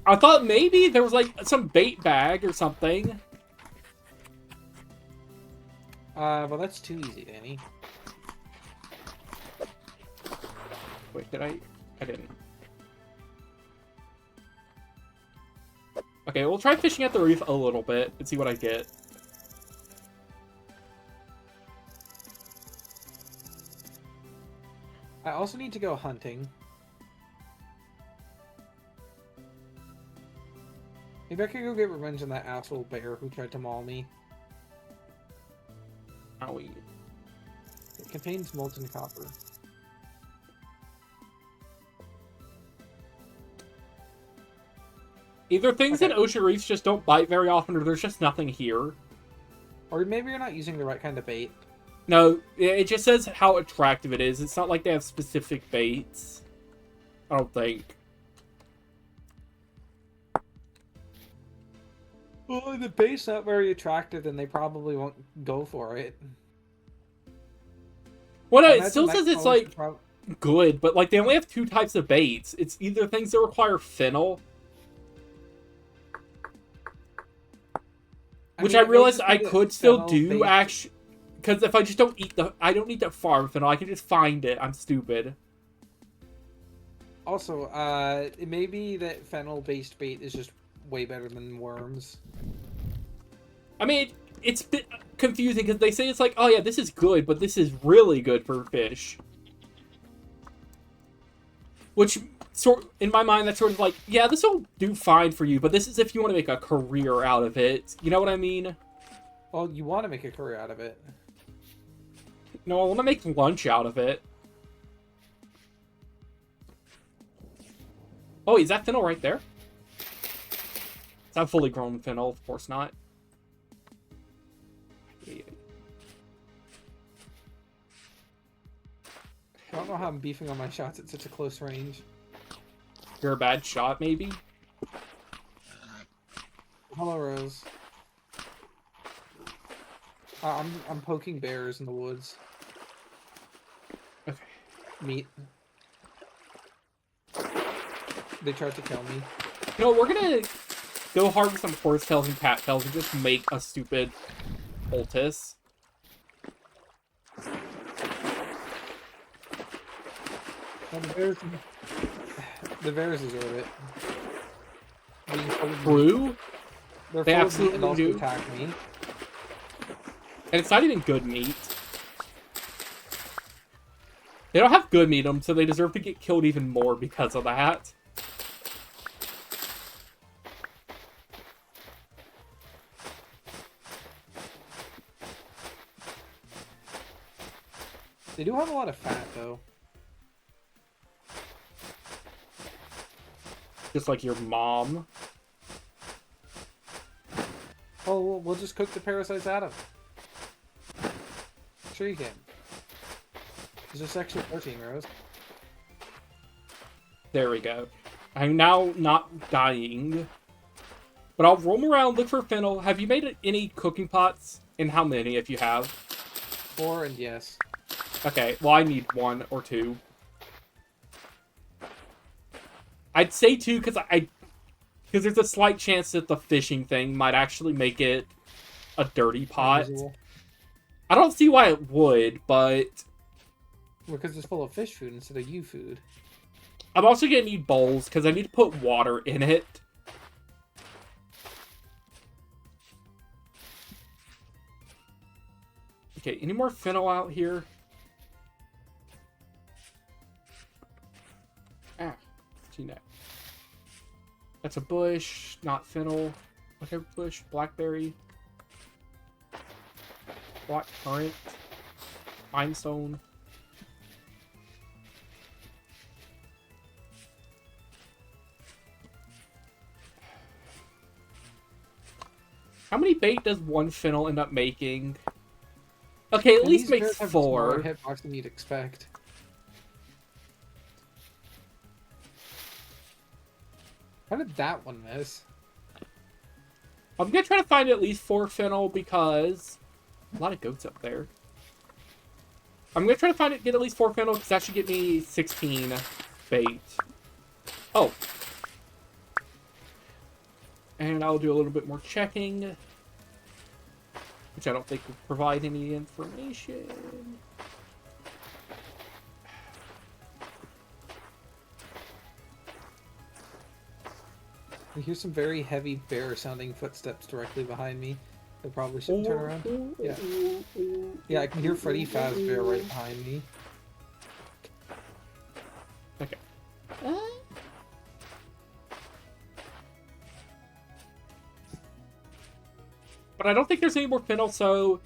I thought maybe there was, like, some bait bag or something. Well, that's too easy, Danny. Wait, did I? I didn't. Okay, we'll try fishing at the reef a little bit and see what I get. I also need to go hunting. Maybe I could go get revenge on that asshole bear who tried to maul me. Owie. It contains molten copper. Either things in ocean reefs just don't bite very often, or there's just nothing here. Or maybe you're not using the right kind of bait. No, it just says how attractive it is. It's not like they have specific baits. I don't think. Well, if the bait's not very attractive, then they probably won't go for it. Well, no, it still says it's, like, good, but, like, they only have 2 types of baits. It's either things that require fennel, which I realized I could still do, actually, because if I just don't eat I don't need to farm fennel, I can just find it. I'm stupid. Also, it may be that fennel-based bait is just way better than worms. I mean, it's a bit confusing because they say it's like, oh yeah, this is good, but this is really good for fish. Which, in my mind, that's sort of like, yeah, this will do fine for you, but this is if you want to make a career out of it. You know what I mean? Well, you want to make a career out of it. No, I want to make lunch out of it. Oh, is that fennel right there? Is that fully grown fennel? Of course not. I don't know how I'm beefing on my shots at such a close range. You're a bad shot, maybe? Hello, Rose. I'm poking bears in the woods. Okay. Meat. They tried to kill me. You know, we're gonna go harvest some horse tails and cat tails and just make a stupid poultice. Well, the bears deserve it. True. They absolutely do. Attack me. And it's not even good meat. They don't have good meat in them, so they deserve to get killed even more because of that. They do have a lot of fat, though. Just like your mom. Oh, we'll just cook the parasites out of it. Sure you can. It's just extra protein, Rose. There we go. I'm now not dying. But I'll roam around, look for fennel. Have you made any cooking pots? And how many, if you have? 4 and yes. Okay, well I need 1 or 2. I'd say 2 because because there's a slight chance that the fishing thing might actually make it a dirty pot. I don't see why it would, but because it's full of fish food instead of you food. I'm also gonna need bowls because I need to put water in it. Okay, any more fennel out here? Ah, G-neck. That's a bush, not fennel. Okay, bush, blackberry. Black currant. Limestone. How many bait does 1 fennel end up making? Okay, at least make 4. Hitbox than you'd expect. How did that one miss? I'm gonna try to find at least 4 fennel because a lot of goats up there. I'm gonna try to get at least 4 fennel because that should get me 16 bait. Oh. And I'll do a little bit more checking. which I don't think would provide any information. I hear some very heavy bear-sounding footsteps directly behind me. I probably shouldn't turn around. Yeah. Yeah, I can hear Freddy Fazbear right behind me. Okay. But I don't think there's any more fennel, so...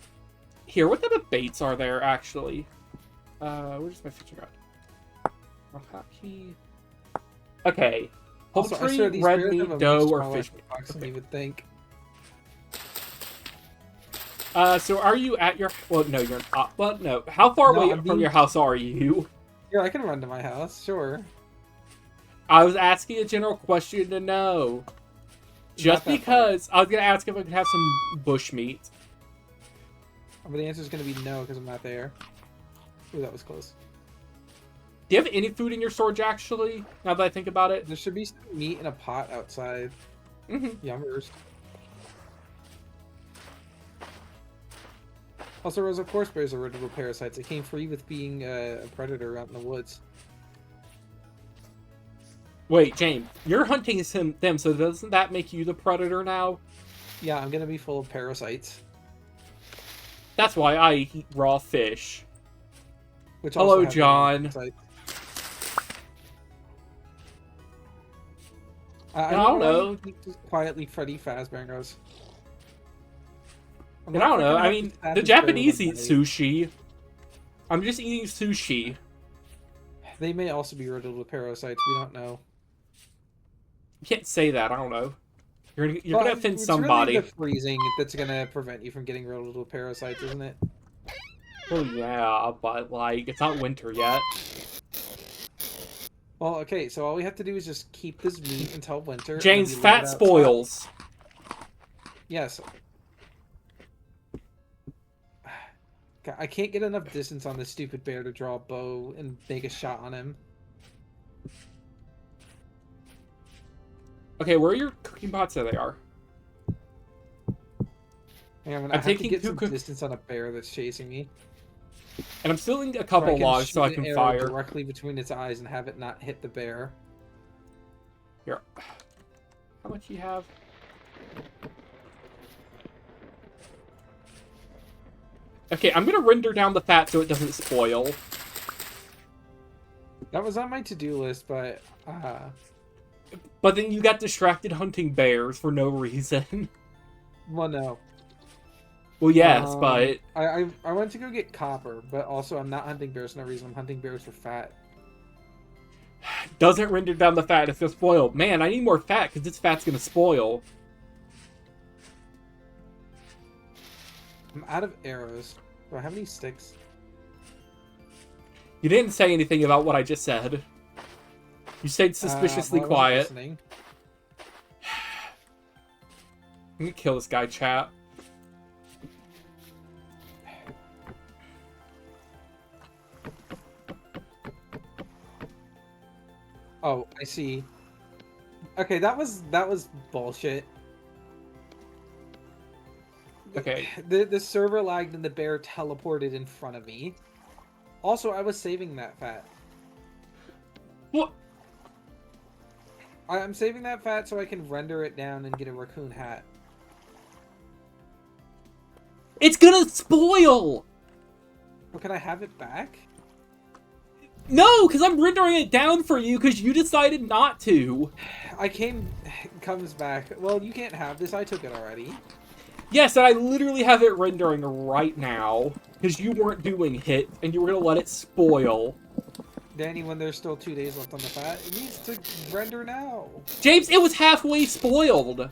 Here, what type of baits are there, actually? Where's my fishing rod? Hotkey. Okay. Also, I Poultry, swear these red bears meat, have a much dough, or smaller fish meat. box than you would think. So are you at your... Well, no, you're not. Well, no. How far No, away I'm from being- your house are you? Yeah, I can run to my house, sure. I was asking a general question to know. Just Not that because I was going to ask if I could have some bush meat. But the answer is going to be no, because I'm not there. Ooh, that was close. Do you have any food in your storage, actually? Now that I think about it? There should be some meat in a pot outside. Mm-hmm. Yummers. Also, Rose, of course bears are original parasites. It came free with being a predator out in the woods. Wait, James, you're hunting them, so doesn't that make you the predator now? Yeah, I'm going to be full of parasites. That's why I eat raw fish. Which Hello, also have John. parasites. I don't know. Just quietly Freddy Fazbear goes. And I don't know. I mean, the Japanese eat sushi. I'm just eating sushi. They may also be riddled with parasites. We don't know. You can't say that. I don't know. You're Well, gonna offend it's somebody. really the freezing that's gonna prevent you from getting riddled with parasites, isn't it? Well, yeah, but like it's not winter yet. Well, okay. So all we have to do is just keep this meat until winter. and James, we leave fat it outside. spoils. Yes. God, I can't get enough distance on this stupid bear to draw a bow and make a shot on him. Okay, where are your cooking pots? There they are. Hang on, I I'm have taking to get two some cook- distance on a bear that's chasing me. And I'm stealing a couple logs so I shoot can an arrow fire. directly between its eyes and have it not hit the bear. Here. How much do you have? Okay, I'm gonna render down the fat so it doesn't spoil. That was on my to-do list, but But then you got distracted hunting bears for no reason. well, no. Well, yes, but I went to go get copper, but also I'm not hunting bears for no reason. I'm hunting bears for fat. doesn't render down the fat. It's gonna spoil. Man, I need more fat because this fat's gonna spoil. I'm out of arrows. Do I have any sticks? You didn't say anything about what I just said. You stayed suspiciously well, I wasn't quiet. listening. I'm gonna kill this guy, chat. Oh, I see. Okay, that was bullshit. Okay. The server lagged and the bear teleported in front of me. Also, I was saving that fat. What? I'm saving that fat so I can render it down and get a raccoon hat. It's gonna spoil! Well, can I have it back? No, because I'm rendering it down for you because you decided not to. Comes back. Well, you can't have this. I took it already. Yes, and I literally have it rendering right now because you weren't doing it and you were gonna let it spoil. Danny, when there's still 2 days left on the fat, it needs to render now. James, it was halfway spoiled.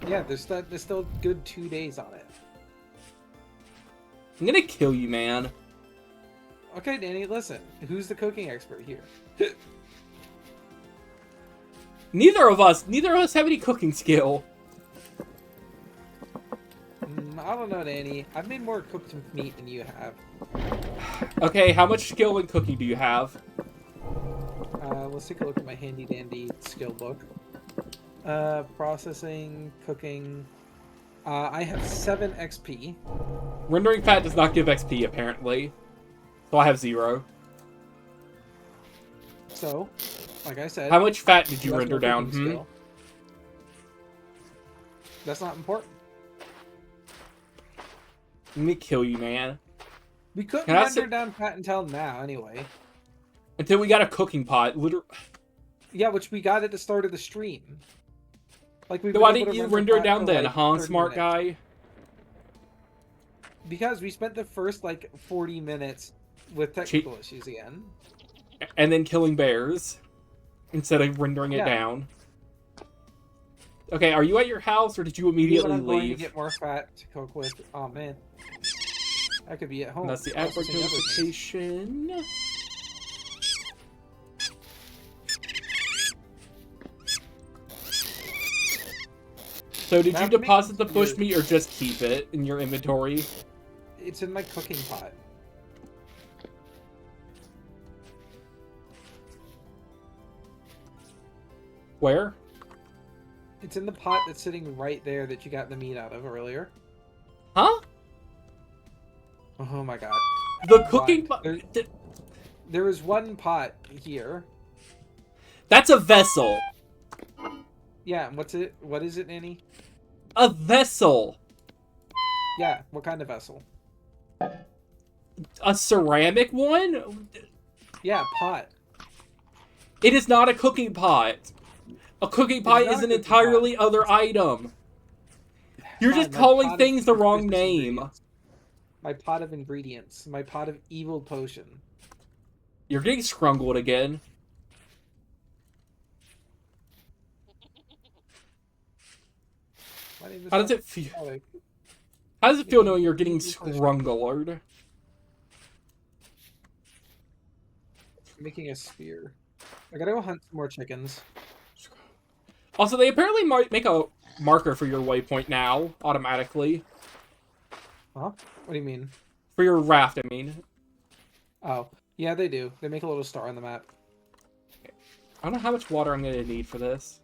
Yeah, there's still a good 2 days on it. I'm gonna kill you, man. Okay, Danny, listen. Who's the cooking expert here? Neither of us have any cooking skill. I don't know, Danny. I've made more cooked meat than you have. Okay, how much skill in cooking do you have? Let's take a look at my handy dandy skill book. Processing, cooking. I have 7 XP. Rendering fat does not give XP, apparently. So I have 0. So, like I said, How much fat did who you has render more down? cooking skill? That's not important. Let me kill you, man. We couldn't Can I render sit- down fat until now, anyway. Until we got a cooking pot. Literally. Yeah, which we got at the start of the stream. Like we've So been why able didn't to you render render it fat down for then, like huh, 30 smart minutes. guy? Because we spent the first like 40 minutes with technical issues again. And then killing bears. Instead of rendering it Yeah. down. Okay, are you at your house or did you immediately I'm going to leave? get more fat to cook with. Oh man. I could be at home. And that's the outbreak notification. So did you deposit the bush meat or just keep it in your inventory? It's in my cooking pot. Where? It's in the pot that's sitting right there that you got the meat out of earlier. Huh? Oh my god. The cooking pot. There is one pot here. That's a vessel. Yeah, what's it? What is it, Nanny? A vessel. Yeah, what kind of vessel? A ceramic one? Yeah, pot. It is not a cooking pot. A cooking pot is an entirely other item. You're just calling things the wrong name. My pot of ingredients. My pot of evil potion. You're getting scrungled again. How does it feel? How does it feel knowing you're getting scrungled? Making a spear. I gotta go hunt some more chickens. Also, they apparently might make a marker for your waypoint now, automatically. Huh? What do you mean? For your raft, I mean. Oh, yeah, they do. They make a little star on the map. I don't know how much water I'm going to need for this.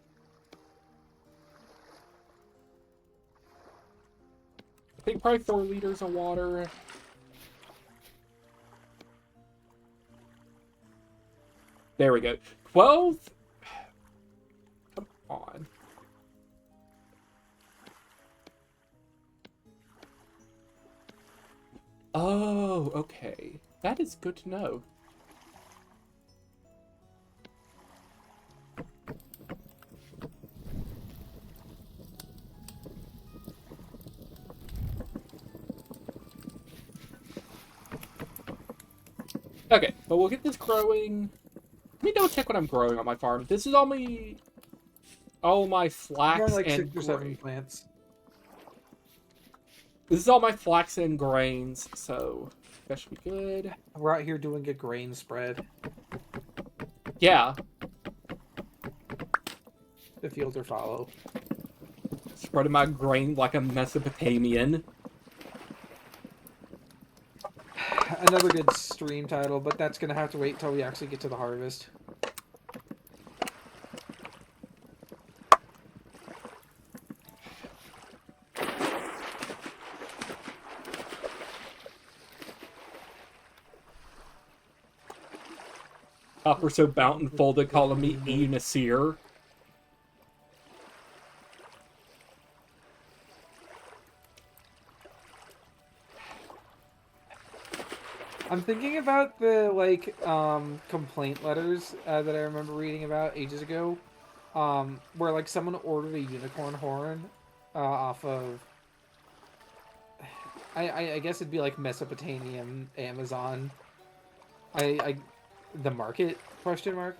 I think probably 4 liters of water. There we go. 12? Come on. Oh, okay. That is good to know. Okay, but we'll get this growing. Let me double check what I'm growing on my farm. This is all my flax like and 6 or 7 plants. This is all my flax and grains, so that should be good. We're out here doing a grain spread. Yeah. The fields are fallow. Spreading my grain like a Mesopotamian. Another good stream title, but that's gonna have to wait until we actually get to the harvest. Upper so bountiful they calling me Nasir. I'm thinking about the complaint letters that I remember reading about ages ago, where like someone ordered a unicorn horn off of I guess it'd be like Mesopotamian Amazon. The market question mark.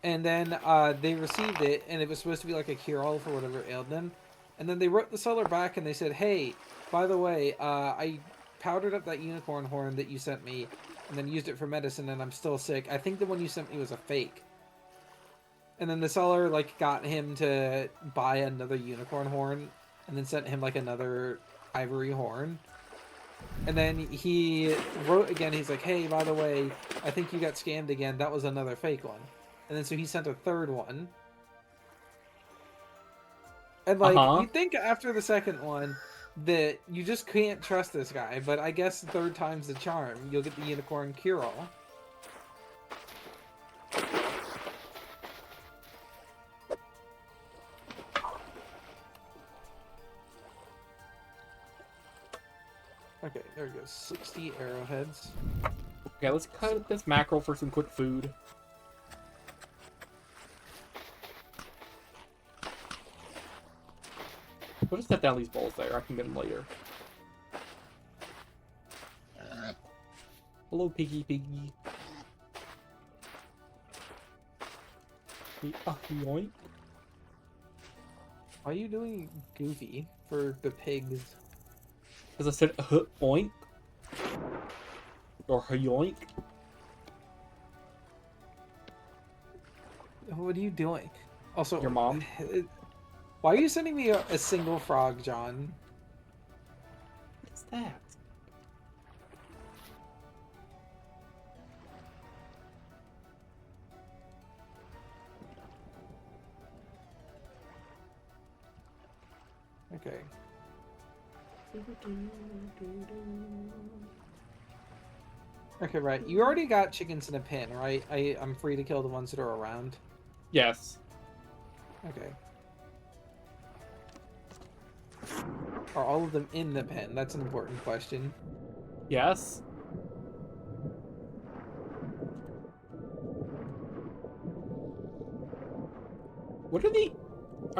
And then they received it, and it was supposed to be like a cure-all for whatever ailed them. And then they wrote the seller back, and they said, "Hey, by the way, I powdered up that unicorn horn that you sent me, and then used it for medicine, and I'm still sick. I think the one you sent me was a fake." And then the seller like got him to buy another unicorn horn, and then sent him like another ivory horn. And then he wrote again. He's like, "Hey, by the way, I think you got scammed again. That was another fake one." And then so he sent a third one. And like, Uh-huh. you think after the second one that you just can't trust this guy, but I guess third time's the charm. You'll get the unicorn cure-all. Okay, there we go. 60 arrowheads. Okay, let's cut this mackerel for some quick food. We'll just set down these bowls there. I can get them later. Hello, piggy, piggy. Yoink. Why are you doing goofy for the pigs? Because I said oink. Or yoink. What are you doing? Also, Your mom. Why are you sending me a single frog, John? What's that? Okay. Okay, right. You already got chickens in a pen, right? I'm free to kill the ones that are around. Yes. Okay. Are all of them in the pen? That's an important question. Yes. What are the...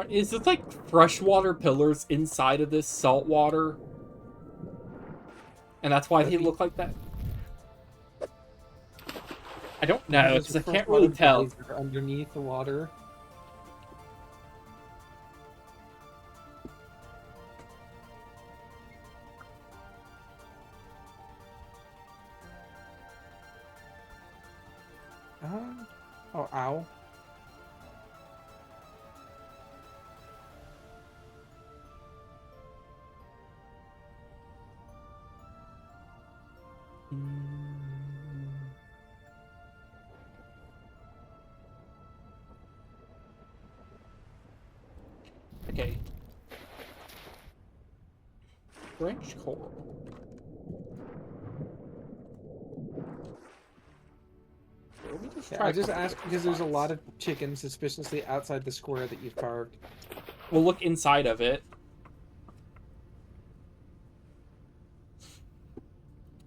Is this like freshwater pillars inside of this saltwater? And that's why they look like that? I don't know, because I can't really tell. Underneath the water. Oh, ow. Okay. French coral. Yeah, I just asked because there's a lot of chickens suspiciously outside the square that you've carved. We'll look inside of it.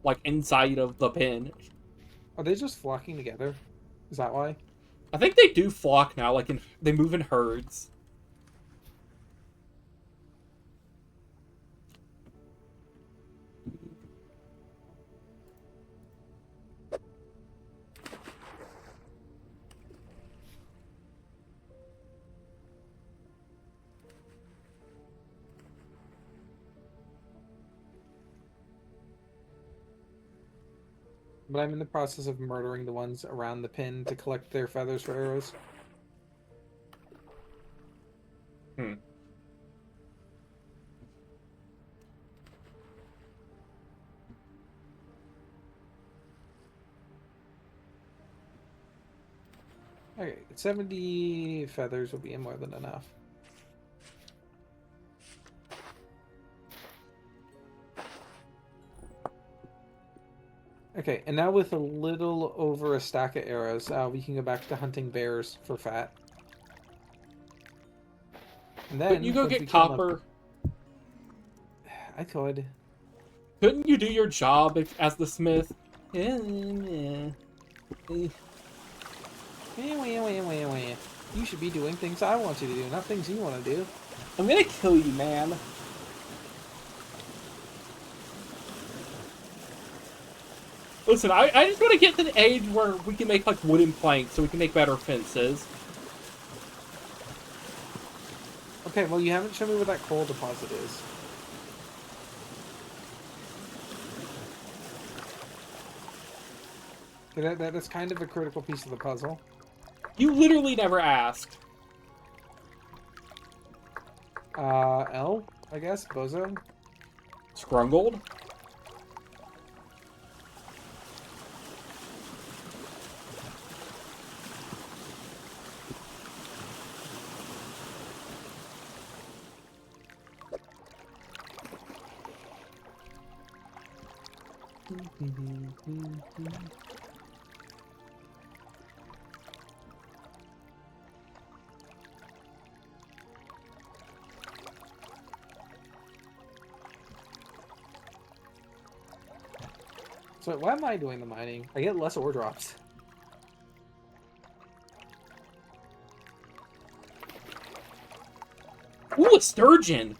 Like inside of the pen. Are they just flocking together? Is that why? I think they do flock now, like they move in herds. But I'm in the process of murdering the ones around the pin to collect their feathers for arrows. Hmm. Okay, 70 feathers will be more than enough. Okay, and now with a little over a stack of arrows, we can go back to hunting bears for fat. And then, Couldn't you go once we get kill them- copper? I could. Couldn't you do your job as the smith? You should be doing things I want you to do, not things you want to do. I'm gonna kill you, man. Listen, I just want to get to the age where we can make, like, wooden planks so we can make better fences. Okay, well, you haven't shown me where that coal deposit is. That's kind of a critical piece of the puzzle. You literally never asked. L, I guess? Bozo? Scrungled? So why am I doing the mining? I get less ore drops. Ooh, a sturgeon!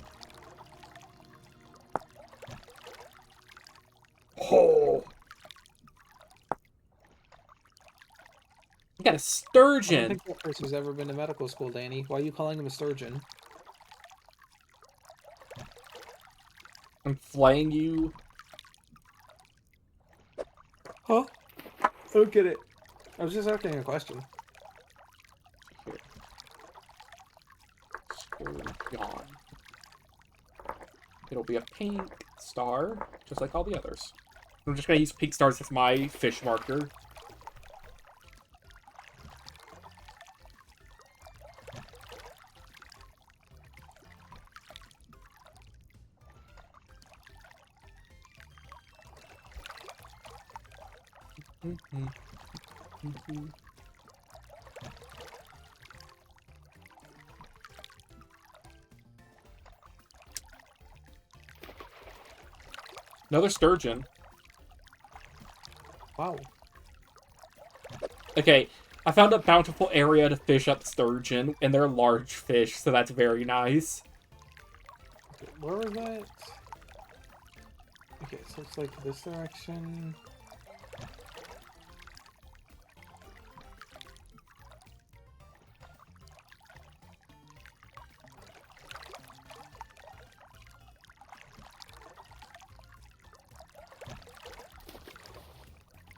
Oh! You got a I don't sturgeon! think that person's ever been to medical school, Danny. Why are you calling him a sturgeon? I'm flaying you. Huh? I don't get it. I was just asking a question. Here. Sturgeon. It'll be a pink star, just like all the others. I'm just gonna use pink stars as my fish marker. Another sturgeon. Wow. Okay, I found a bountiful area to fish up sturgeon, and they're large fish, so that's very nice. Okay, where was that? Okay, so it's like this direction.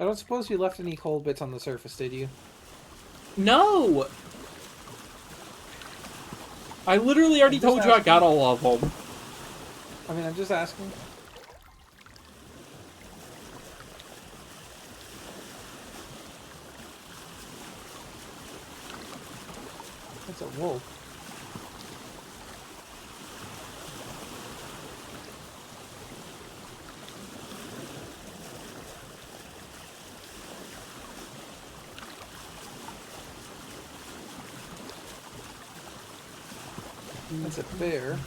I don't suppose you left any coal bits on the surface, did you? No! I literally already told you I got all of them. I mean, I'm just asking. That's a wolf. That's a bear.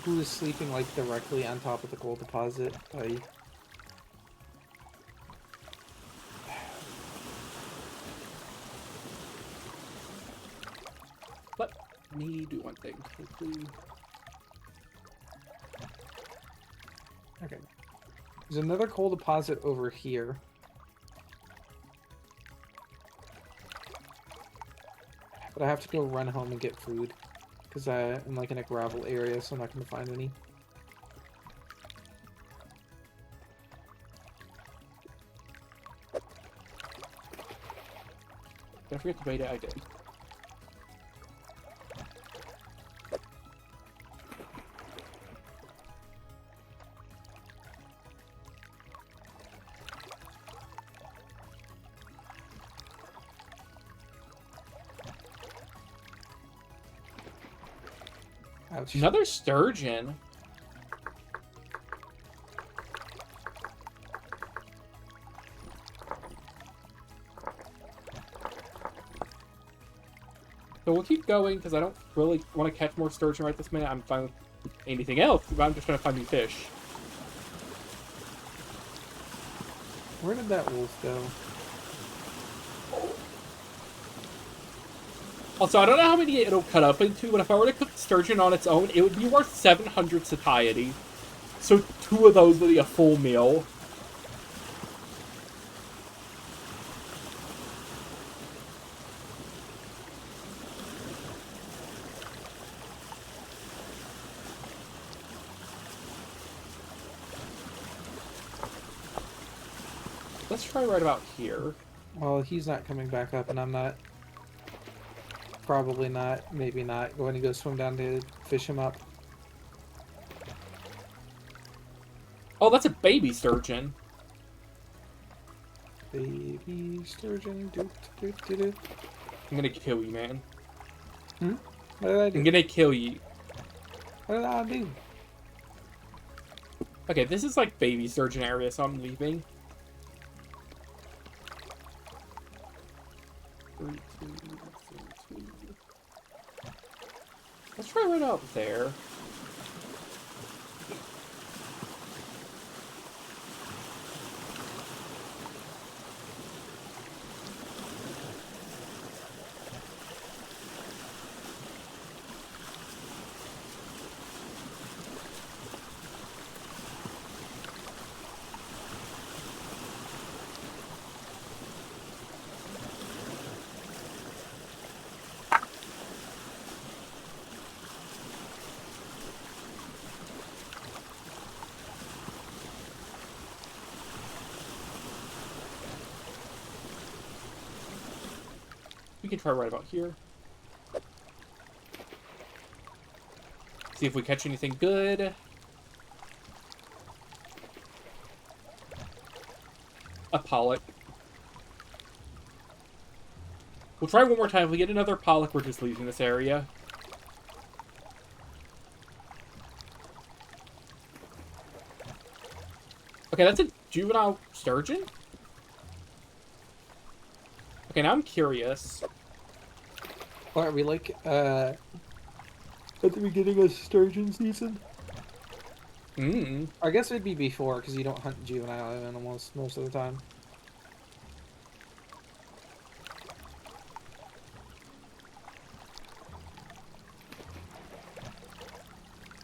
Who is sleeping like directly on top of the gold deposit? Let me do one thing quickly. Okay. There's another coal deposit over here. But I have to go run home and get food. Because I'm like in a gravel area, so I'm not going to find any. Don't forget the beta I did. Ouch. Another sturgeon? So we'll keep going, because I don't really want to catch more sturgeon right this minute. I'm fine with anything else, but I'm just trying to find new fish. Where did that wolf go? Also, I don't know how many it'll cut up into, but if I were to cook sturgeon on its own, it would be worth 700 satiety. So 2 of those would be a full meal. Let's try right about here. Well, he's not coming back up, and I'm not. Probably not. Maybe not. Going to go swim down to fish him up. Oh, that's a baby sturgeon. Baby sturgeon. Doot, doot, doot, doot. I'm gonna kill you, man. Hmm? What did I do? I'm gonna kill you. What did I do? Okay, this is like baby surgeon area, so I'm leaving. 3, 2, 3, 2. Let's try right out there. We can try right about here. See if we catch anything good. A pollock. We'll try one more time. If we get another pollock, we're just leaving this area. Okay, that's a juvenile sturgeon? Okay, now I'm curious. What are we like? At the beginning of sturgeon season? I guess it'd be before, because you don't hunt juvenile animals most of the time.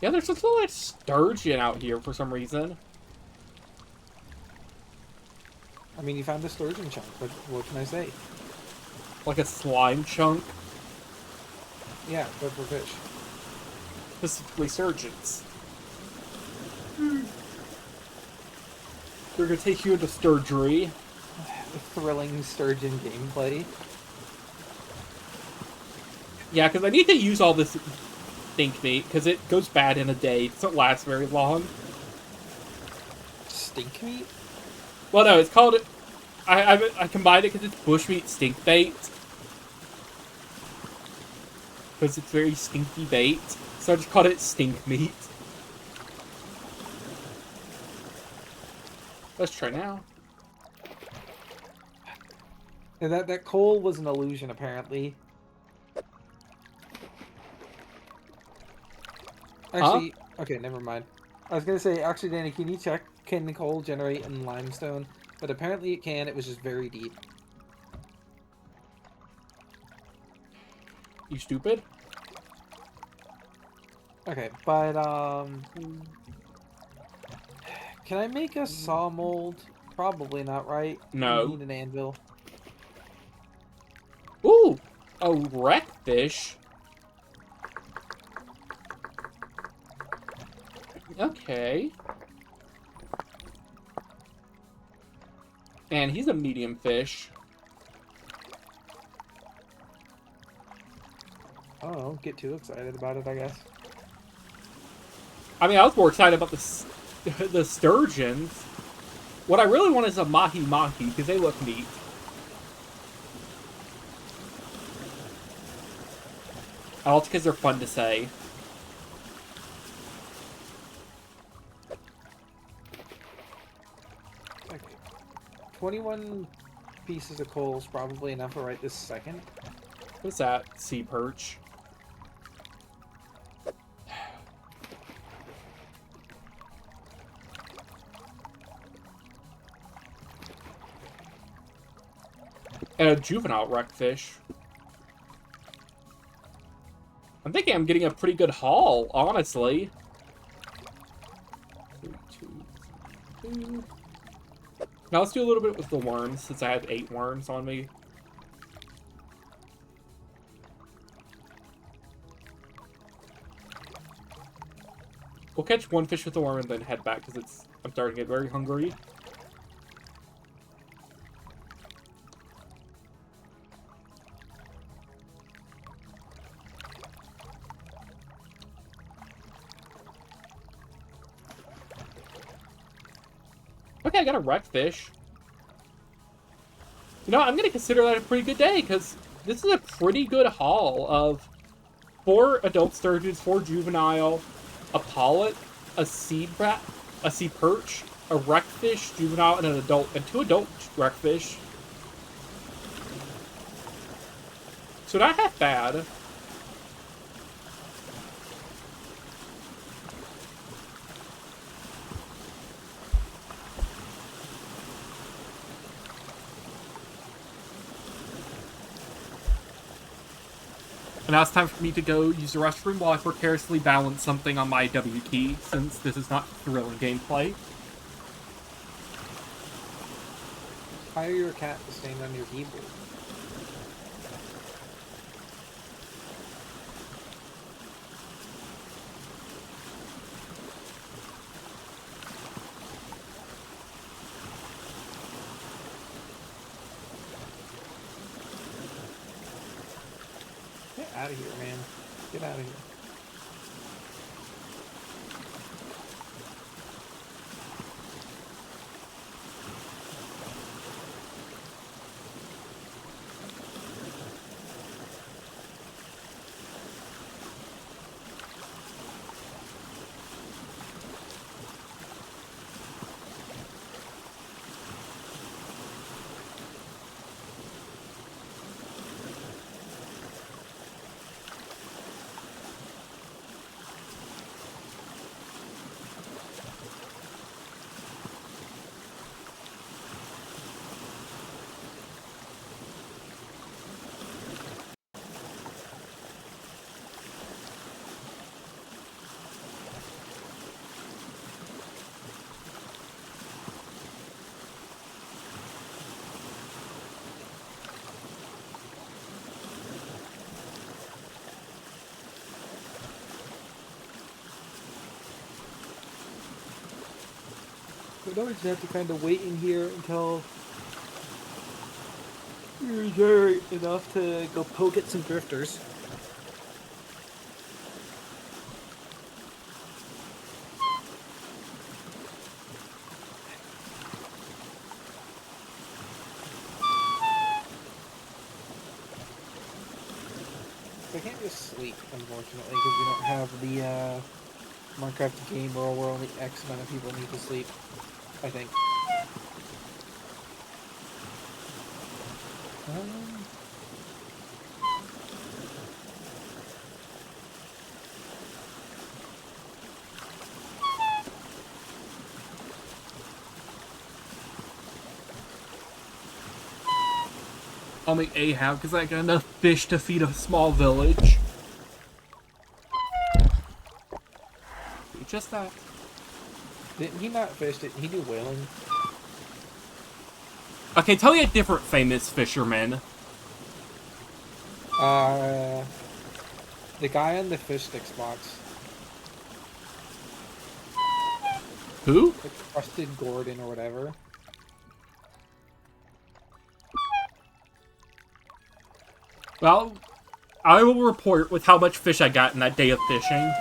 Yeah, there's just a lot of sturgeon out here for some reason. I mean, you found a sturgeon chunk. What can I say? Like a slime chunk. Yeah, but for fish. Specifically sturgeons. They're gonna take you into sturgery. Thrilling sturgeon gameplay. Yeah, because I need to use all this stink meat, because it goes bad in a day. It doesn't last very long. Stink meat? Well, no, it's called... I combined it because it's bushmeat stink bait. Because it's very stinky bait. So I just called it stink meat. Let's try now. And that coal was an illusion, apparently. Actually, okay, never mind. I was gonna say, actually, Danny, can you check, can the coal generate in limestone? But apparently it can, it was just very deep. You stupid? Okay, but, can I make a saw mold? Probably not, right? No. You need an anvil. Ooh! A wreckfish? Okay. And he's a medium fish. Oh, don't get too excited about it, I guess. I mean, I was more excited about the sturgeons. What I really want is a mahi-mahi, because they look neat. Also because they're fun to say. Okay. 21 pieces of coal is probably enough for right this second. What's that? Sea perch. And a juvenile wreckfish. I'm thinking I'm getting a pretty good haul, honestly. 3, 2, 2. Now let's do a little bit with the worms, since I have 8 worms on me. We'll catch one fish with the worm and then head back, because I'm starting to get very hungry. Okay, I got a wreckfish. You know, I'm going to consider that a pretty good day, because this is a pretty good haul of 4 adult sturgeons, 4 juvenile, a pollock, a sea rat, a sea perch, a wreckfish, juvenile, and an adult, and 2 adult wreckfish. So not half bad. And now it's time for me to go use the restroom while I precariously balance something on my W key, since this is not thrilling gameplay. Hire your cat to stand on your keyboard. Get out of here, man. Get out of here. We always have to kind of wait in here until you regenerate enough to go poke at some drifters. I can't just sleep, unfortunately, because we don't have the Minecraft game world where only X amount of people need to sleep, I think. I'll make Ahab because I got enough fish to feed a small village. Just that. Didn't he not fish? Didn't he do whaling? Okay, tell me a different famous fisherman. The guy on the fish sticks box. Who? Like Crusted Gordon or whatever. Well, I will report with how much fish I got in that day of fishing.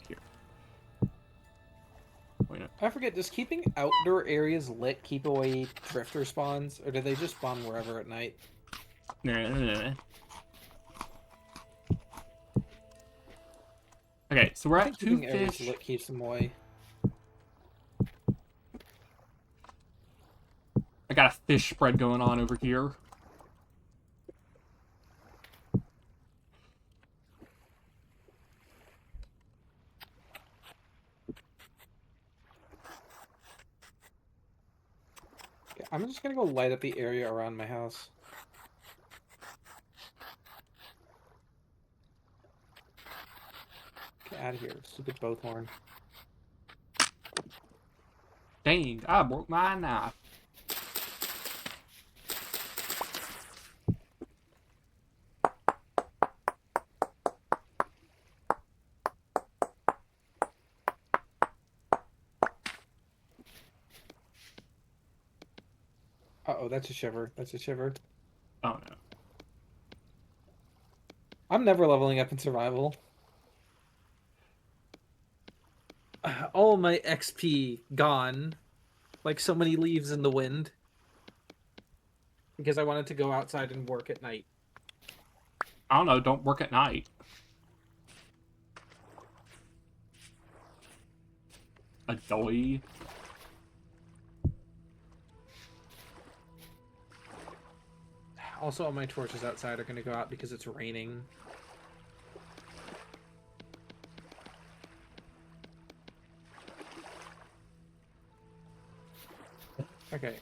Here. I forget, does keeping outdoor areas lit keep away drifter spawns, or do they just spawn wherever at night? No. Okay, so we're at 2 keeping areas fish. lit keeps them away. I got a fish spread going on over here. Okay, I'm just gonna go light up the area around my house. Get out of here, stupid boat horn. Dang, I broke my knife. Uh-oh, that's a shiver. That's a shiver. Oh no. I'm never leveling up in survival. All my XP gone. Like so many leaves in the wind. because I wanted to go outside and work at night. I don't know, don't work at night. A doy. Also, all my torches outside are going to go out because it's raining. Okay.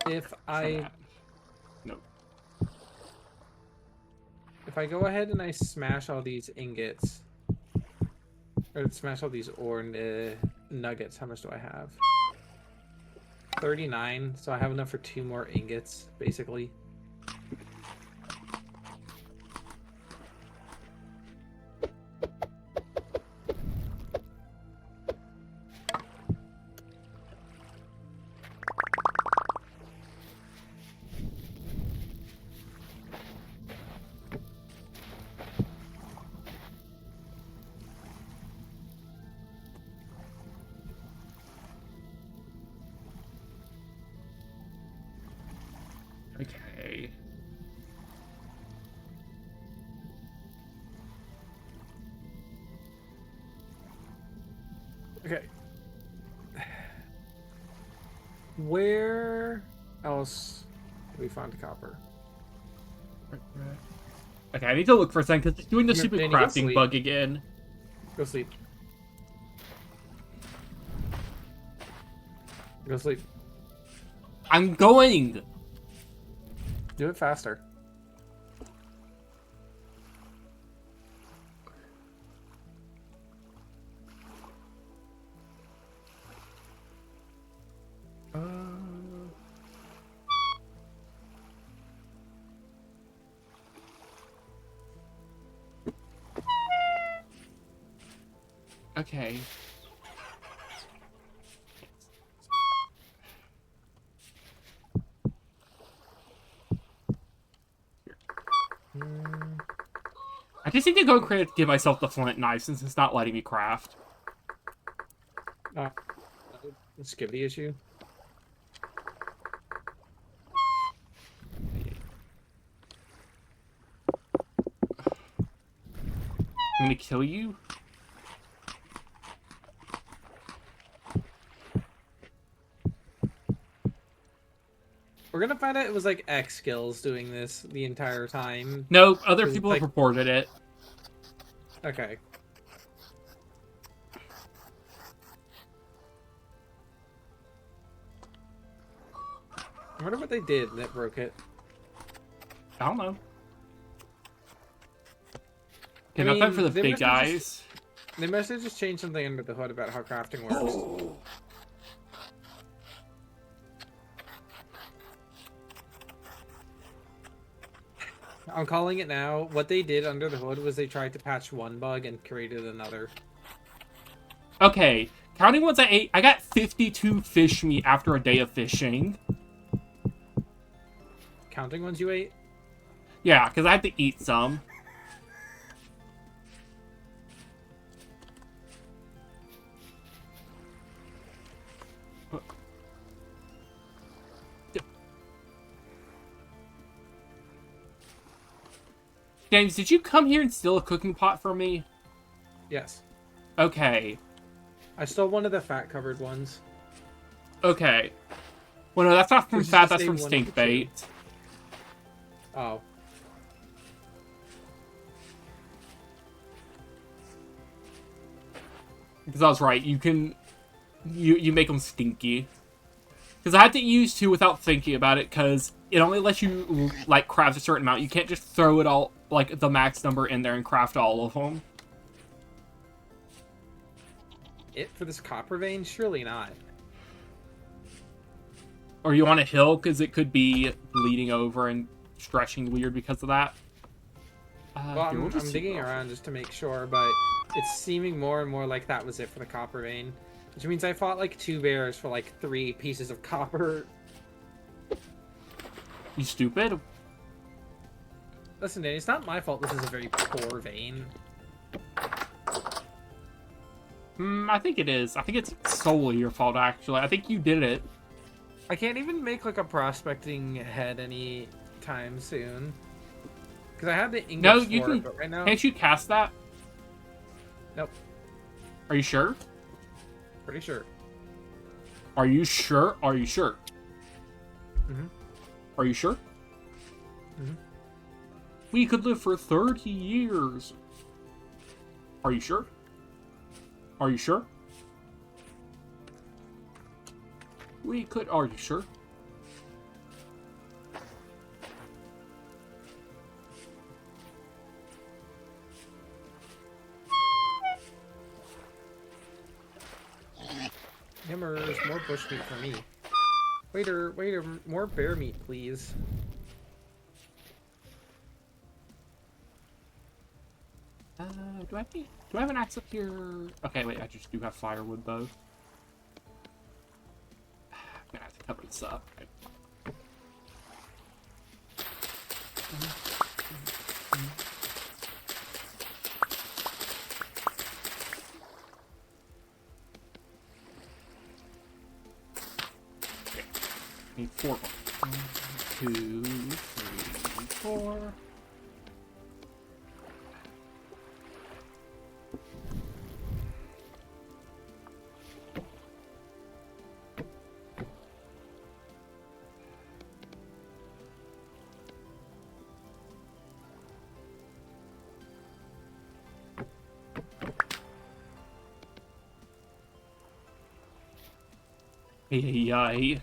If I go ahead and I smash all these ingots, or smash all these ore nuggets, how much do I have? 39, so I have enough for 2 more ingots, basically. Okay. Okay. Where else have we found copper? Okay, I need to look for a second because it's doing the stupid Danny, go crafting sleep. bug again. Go sleep. Go sleep. I'm going! Do it faster. Okay. I just need to go give myself the flint knife since it's not letting me craft. Let's skip the issue. I'm gonna kill you? We're gonna find out it was like X skills doing this the entire time. No, other people like... have reported it. Okay. I wonder what they did that broke it. I don't know. Okay, not time for the big guys. They must have just changed something under the hood about how crafting works. Oh. I'm calling it now. What they did under the hood was they tried to patch one bug and created another. Okay, counting ones I ate, I got 52 fish meat after a day of fishing. Counting ones you ate? Yeah, because I had to eat some. James, did you come here and steal a cooking pot for me? Yes. Okay. I stole one of the fat-covered ones. Okay. Well, no, that's not from fat, that's from stink bait. Oh. Because I was right, you can... You make them stinky. Because I had to use 2 without thinking about it, because it only lets you, like, craft a certain amount. You can't just throw it all, like, the max number in there and craft all of them. It for this copper vein? Surely not. Or you want a hill, because it could be bleeding over and stretching weird because of that. Well, I'm digging around just to make sure, but it's seeming more and more like that was it for the copper vein. Which means I fought like 2 bears for like 3 pieces of copper. You stupid? Listen, Danny, it's not my fault this is a very poor vein. I think it is. I think it's solely your fault, actually. I think you did it. I can't even make like a prospecting head any time soon. Because I have the No, ingots you for it, can. but right now... Can't you cast that? Nope. Are you sure? Pretty sure. Are you sure? Are you sure? Mm-hmm. Are you sure? Mm-hmm. We could live for 30 years. Are you sure? Are you sure? We could. Are you sure? Yummers, more bushmeat for me. Waiter, more bear meat, please. Do I have an axe up here? Okay, wait, I just do have firewood though. I'm gonna have to cover this up. Okay. Need 4 more. 1, 2, 3, 4. Yay.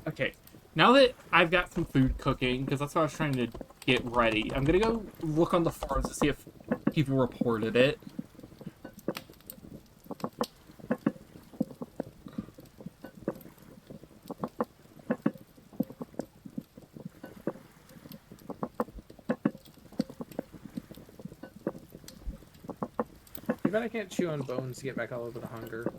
Okay, now that I've got some food cooking, because that's what I was trying to get ready, I'm gonna go look on the forums to see if people reported it. Too bad I can't chew on bones to get back all over the hunger.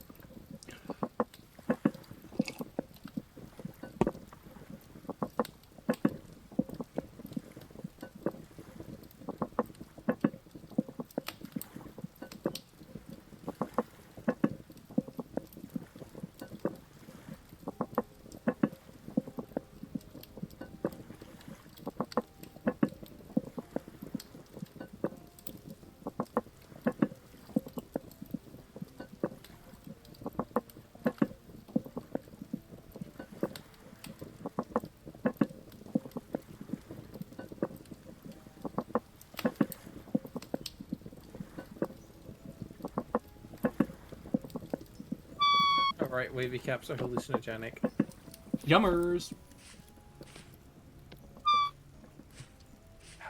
Alright, wavy caps are hallucinogenic. Yummers.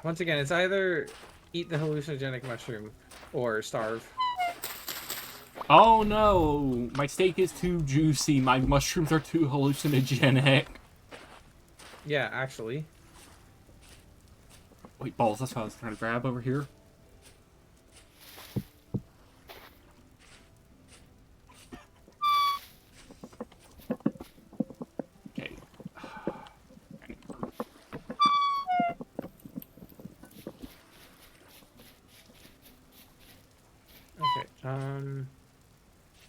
Once again, it's either eat the hallucinogenic mushroom or starve. Oh no, my steak is too juicy. My mushrooms are too hallucinogenic. Yeah, actually. Wait, balls, that's what I was trying to grab over here. Okay. Okay,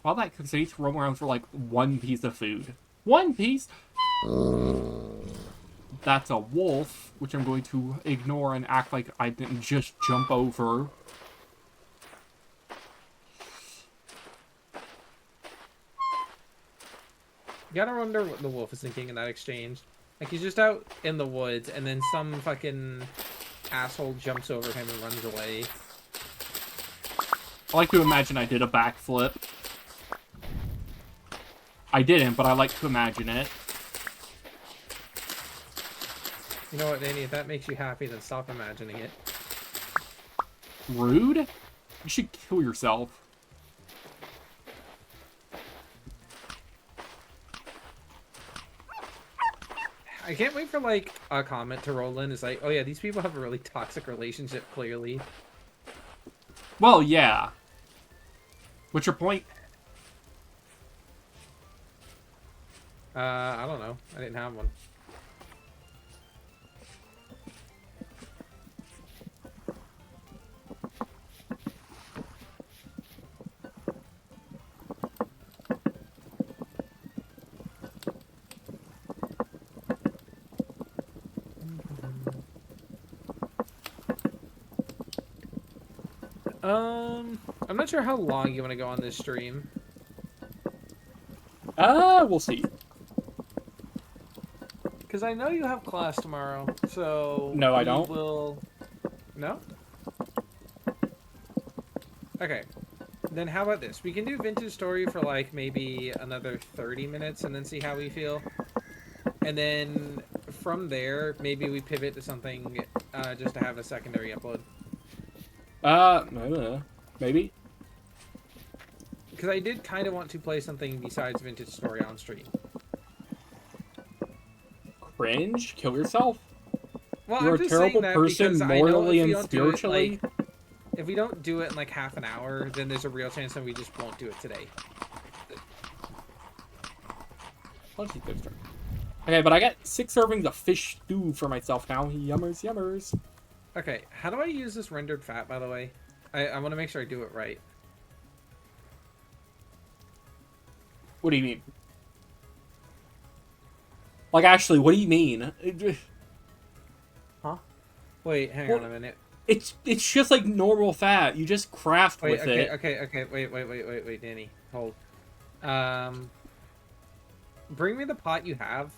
While that cooks, I need to roam around for like 1 piece of food. 1 piece? That's a wolf, which I'm going to ignore and act like I didn't just jump over. you gotta wonder what the wolf is thinking in that exchange. Like, he's just out in the woods, and then some fucking asshole jumps over him and runs away. I like to imagine I did a backflip. I didn't, but I like to imagine it. You know what, Danny? If that makes you happy, then stop imagining it. Rude? You should kill yourself. I can't wait for, like, a comment to roll in. It's like, oh yeah, these people have a really toxic relationship, clearly. Well, yeah. What's your point? I don't know. I didn't have one. I'm not sure how long you want to go on this stream. We'll see. Because I know you have class tomorrow, so No, I we don't. will. No? Okay. Then how about this? We can do Vintage Story for like maybe another 30 minutes and then see how we feel. And then from there, maybe we pivot to something just to have a secondary upload. Maybe. Because I did kind of want to play something besides Vintage Story on stream. Cringe? Kill yourself? Well, You're I'm a just terrible saying that person because I know morally if we and don't do it, spiritually. like, if we don't do it in like half an hour, then there's a real chance that we just won't do it today. Okay, but I got 6 servings of fish stew for myself now. Yummers, yummers. Okay, how do I use this rendered fat, by the way? I want to make sure I do it right. What do you mean? Like, actually, what do you mean? Huh? Wait, hang on a minute. It's just like normal fat. You just craft Wait, with it. okay, wait, Danny. Hold. Bring me the pot you have.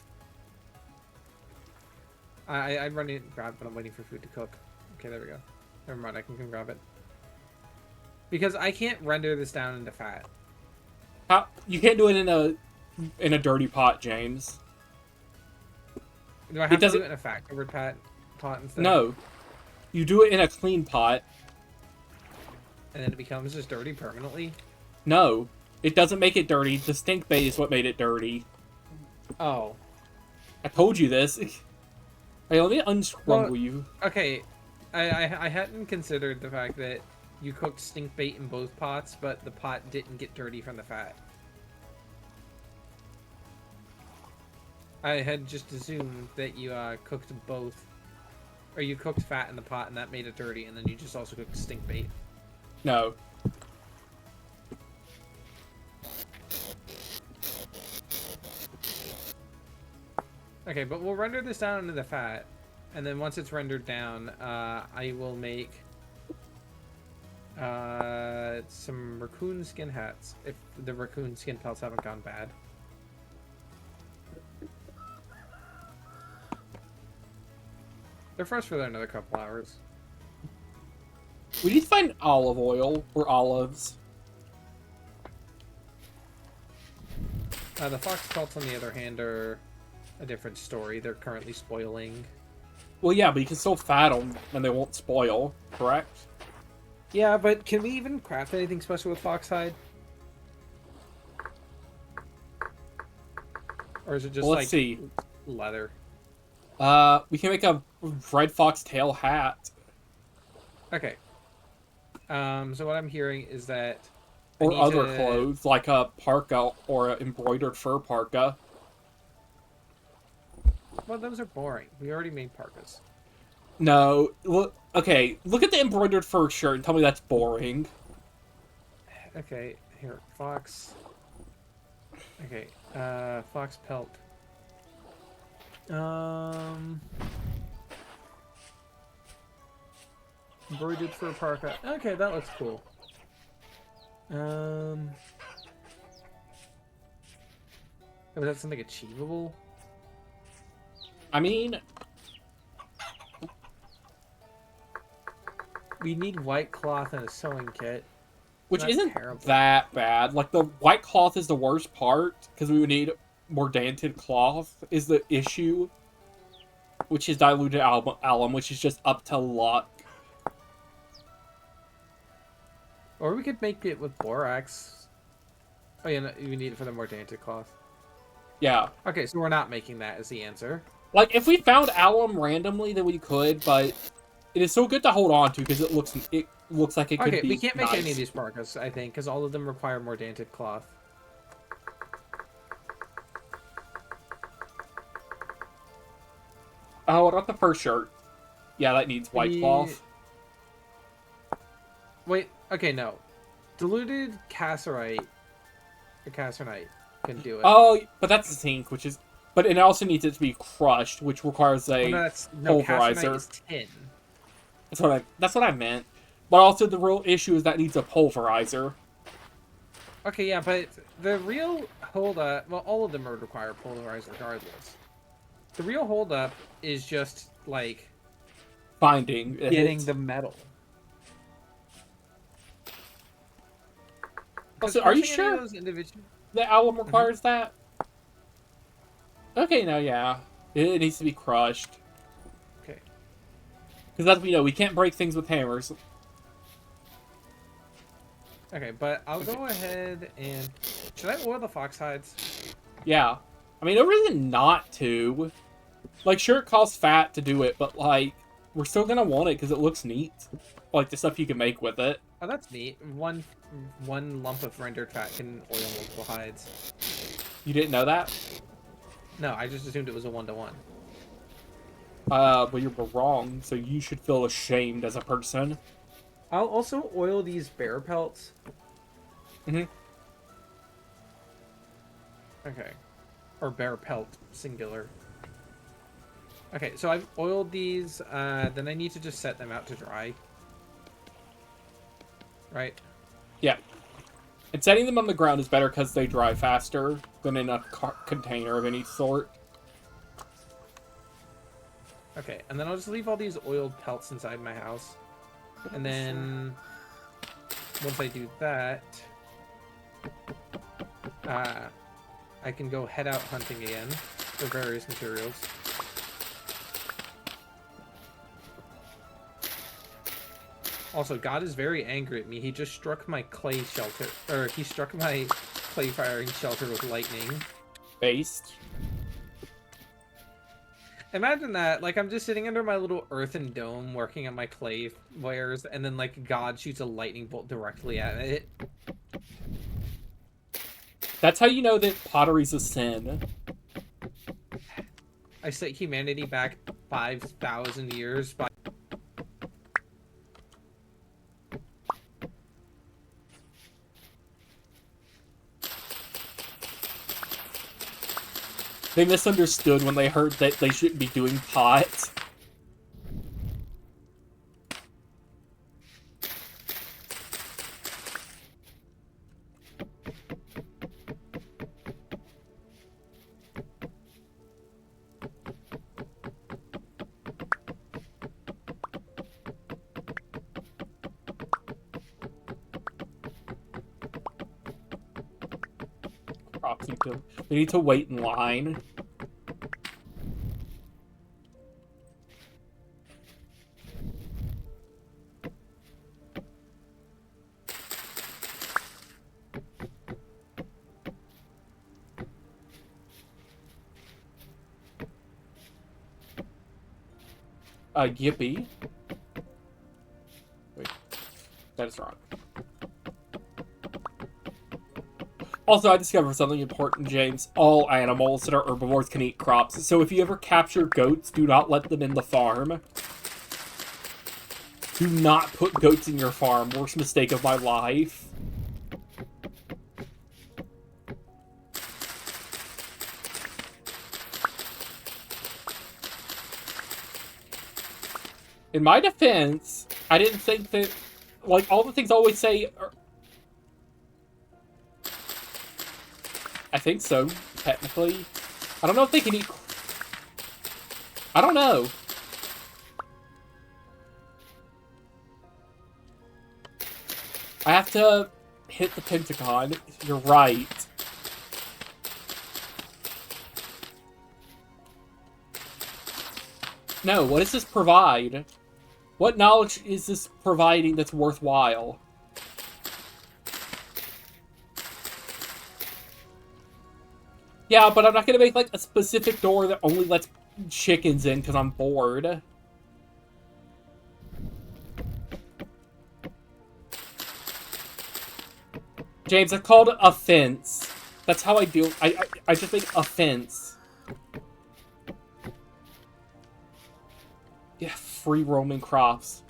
I'd run it and grab it, but I'm waiting for food to cook. Okay, there we go. Never mind, I can come grab it. Because I can't render this down into fat. How you can't do it in a dirty pot, James. Do I have to do it in a fat-covered pot instead? No. You do it in a clean pot. And then it becomes just dirty permanently? No. It doesn't make it dirty. The stink bait is what made it dirty. Oh. I told you this. Hey, let me unscrumble you. Okay. I hadn't considered the fact that you cooked stink bait in both pots, but the pot didn't get dirty from the fat. I had just assumed that you cooked both. Or you cooked fat in the pot and that made it dirty, and then you just also cooked stink bait. No. Okay, but we'll render this down into the fat, and then once it's rendered down, I will make some raccoon skin hats, if the raccoon skin pelts haven't gone bad. They're fresh for another couple hours. We need to find olive oil or olives. The fox pelts, on the other hand, are a different story. They're currently spoiling. Well, yeah, but you can still fat them and they won't spoil, correct? Yeah, but can we even craft anything special with fox hide? Or is it just Well, like leather? We can make a red fox tail hat. Okay. So what I'm hearing is that Or other clothes, like a parka or an embroidered fur parka. Well, those are boring. We already made parkas. No, look. Okay, look at the embroidered fur shirt and tell me that's boring. Okay, here, fox. Okay, fox pelt. Embroidered fur parka. Okay, that looks cool. Was that something achievable? I mean, we need white cloth and a sewing kit. which isn't terrible. that bad. Like, the white cloth is the worst part, because we would need more dented cloth, is the issue. Which is diluted alum, which is just up to luck. Or we could make it with borax. Oh yeah, no, you need it for the more dented cloth. Yeah. Okay, so we're not making that as the answer. Like, if we found alum randomly, then we could, but it is so good to hold on to, because it looks like it could be Okay, we can't make nice. any of these parkas, I think, because all of them require more dented cloth. Oh, what about the first shirt? Yeah, that needs white The cloth. wait, okay, no, diluted cassiterite. The cassiterite can do it. Oh, but that's zinc, which is... But it also needs it to be crushed, which requires Oh no, a that's no cassiterite pulverizer. is tin. That's what I meant. But also the real issue is that needs a pulverizer. Okay, yeah, but the real holdup, well, all of them would require polarized regardless. The real holdup is just like Finding getting it. the metal. Because Also, are you crushing any of sure those individual. the alum Mhm. requires that? Okay, no, yeah. It needs to be crushed. Okay. Because as we know, we can't break things with hammers. Okay, but I'll Okay. go ahead and should I oil the fox hides? Yeah. I mean, no reason not to. Like, sure, it costs fat to do it, but, like, we're still gonna want it because it looks neat. Like, the stuff you can make with it. Oh, that's neat. One lump of rendered fat can oil multiple hides. You didn't know that? No, I just assumed it was a 1-to-1. Well, you were wrong, so you should feel ashamed as a person. I'll also oil these bear pelts. Mm-hmm. Okay. Or bear pelt, singular. Okay, so I've oiled these, then I need to just set them out to dry. Right? Yeah. And setting them on the ground is better because they dry faster than in a container of any sort. Okay, and then I'll just leave all these oiled pelts inside my house. And then, once I do that, I can go head out hunting again for various materials. Also, God is very angry at me. He just struck my clay shelter, or he struck my clay firing shelter with lightning. Based. Imagine that, like, I'm just sitting under my little earthen dome working on my clay wares, and then, like, God shoots a lightning bolt directly at it. That's how you know that pottery's a sin. I set humanity back 5,000 years by... They misunderstood when they heard that they shouldn't be doing pot. They need to wait in line. Yippee. Wait, that is wrong. Also, I discovered something important, James. All animals that are herbivores can eat crops. So if you ever capture goats, do not let them in the farm. Do not put goats in your farm. Worst mistake of my life. In my defense, I didn't think that... Like, all the things I always say are... I think so, technically. I don't know if they can eat... I don't know. I have to hit the Pentagon. You're right. No, what does this provide? What knowledge is this providing that's worthwhile? Yeah, but I'm not gonna make, like, a specific door that only lets chickens in because I'm bored. James, I called it a fence. That's how I do. I just make a fence. free roaming crops.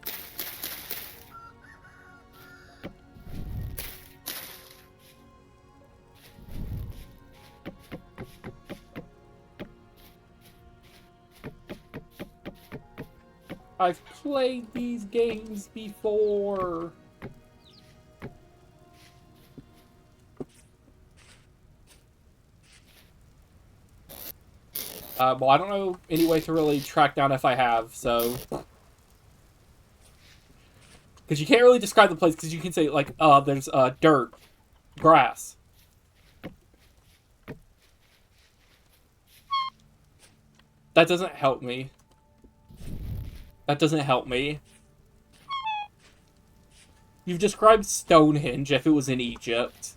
I've played these games before. Well, I don't know any way to really track down if I have, so... Because you can't really describe the place, because you can say, like, there's, dirt, grass. That doesn't help me. That doesn't help me. You've described Stonehenge if it was in Egypt.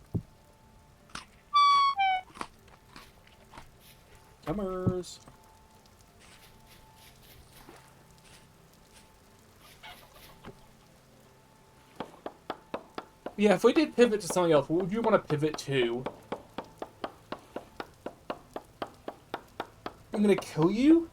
Comers. Yeah, if we did pivot to something else, what would you want to pivot to? I'm gonna kill you?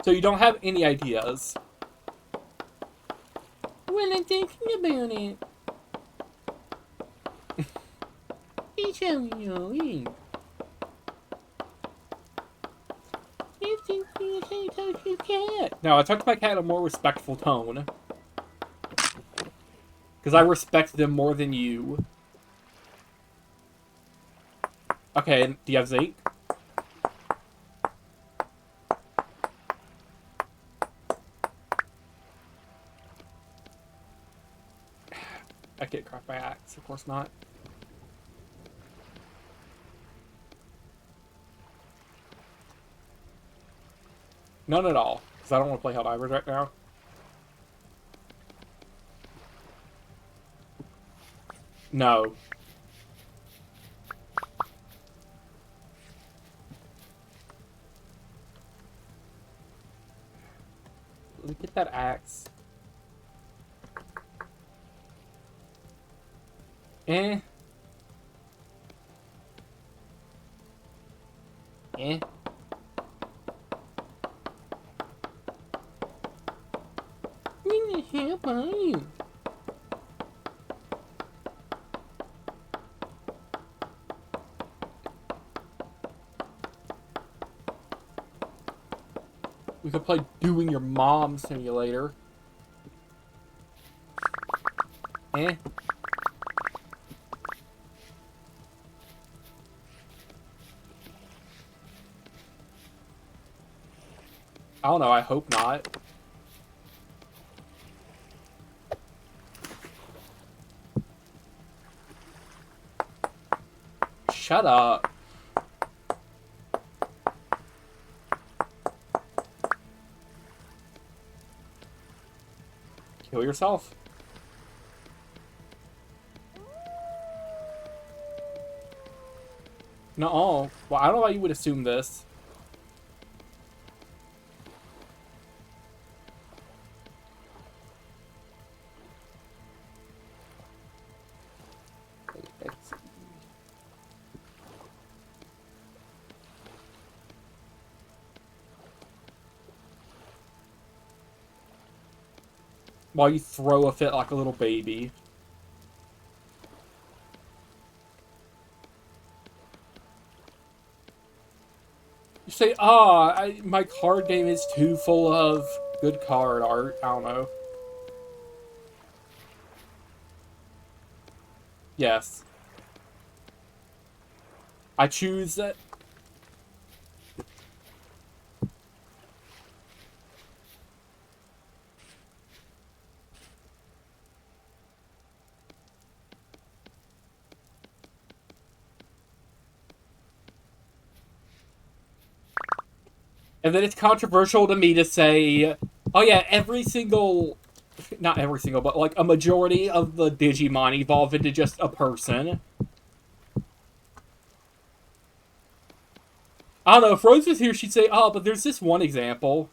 So you don't have any ideas. When I'm thinking about it. It's annoying. No, I talk to my cat in a more respectful tone. Because I respect them more than you. Okay, do you have zinc? I can't craft my axe, of course not. None at all, because I don't want to play Helldivers right now. No. Let me get that axe. Eh. Eh. Where the hell are you? We could play Doing Your Mom Simulator. Eh. I don't know, I hope not. Shut up. Kill yourself. No. Well, I don't know why you would assume this. While you throw a fit like a little baby. You say, my card game is too full of good card art. I don't know. Yes. I choose that. And then it's controversial to me to say, oh yeah, every single, not every single, but like a majority of the Digimon evolve into just a person. I don't know, if Rose was here, she'd say, oh, but there's this one example.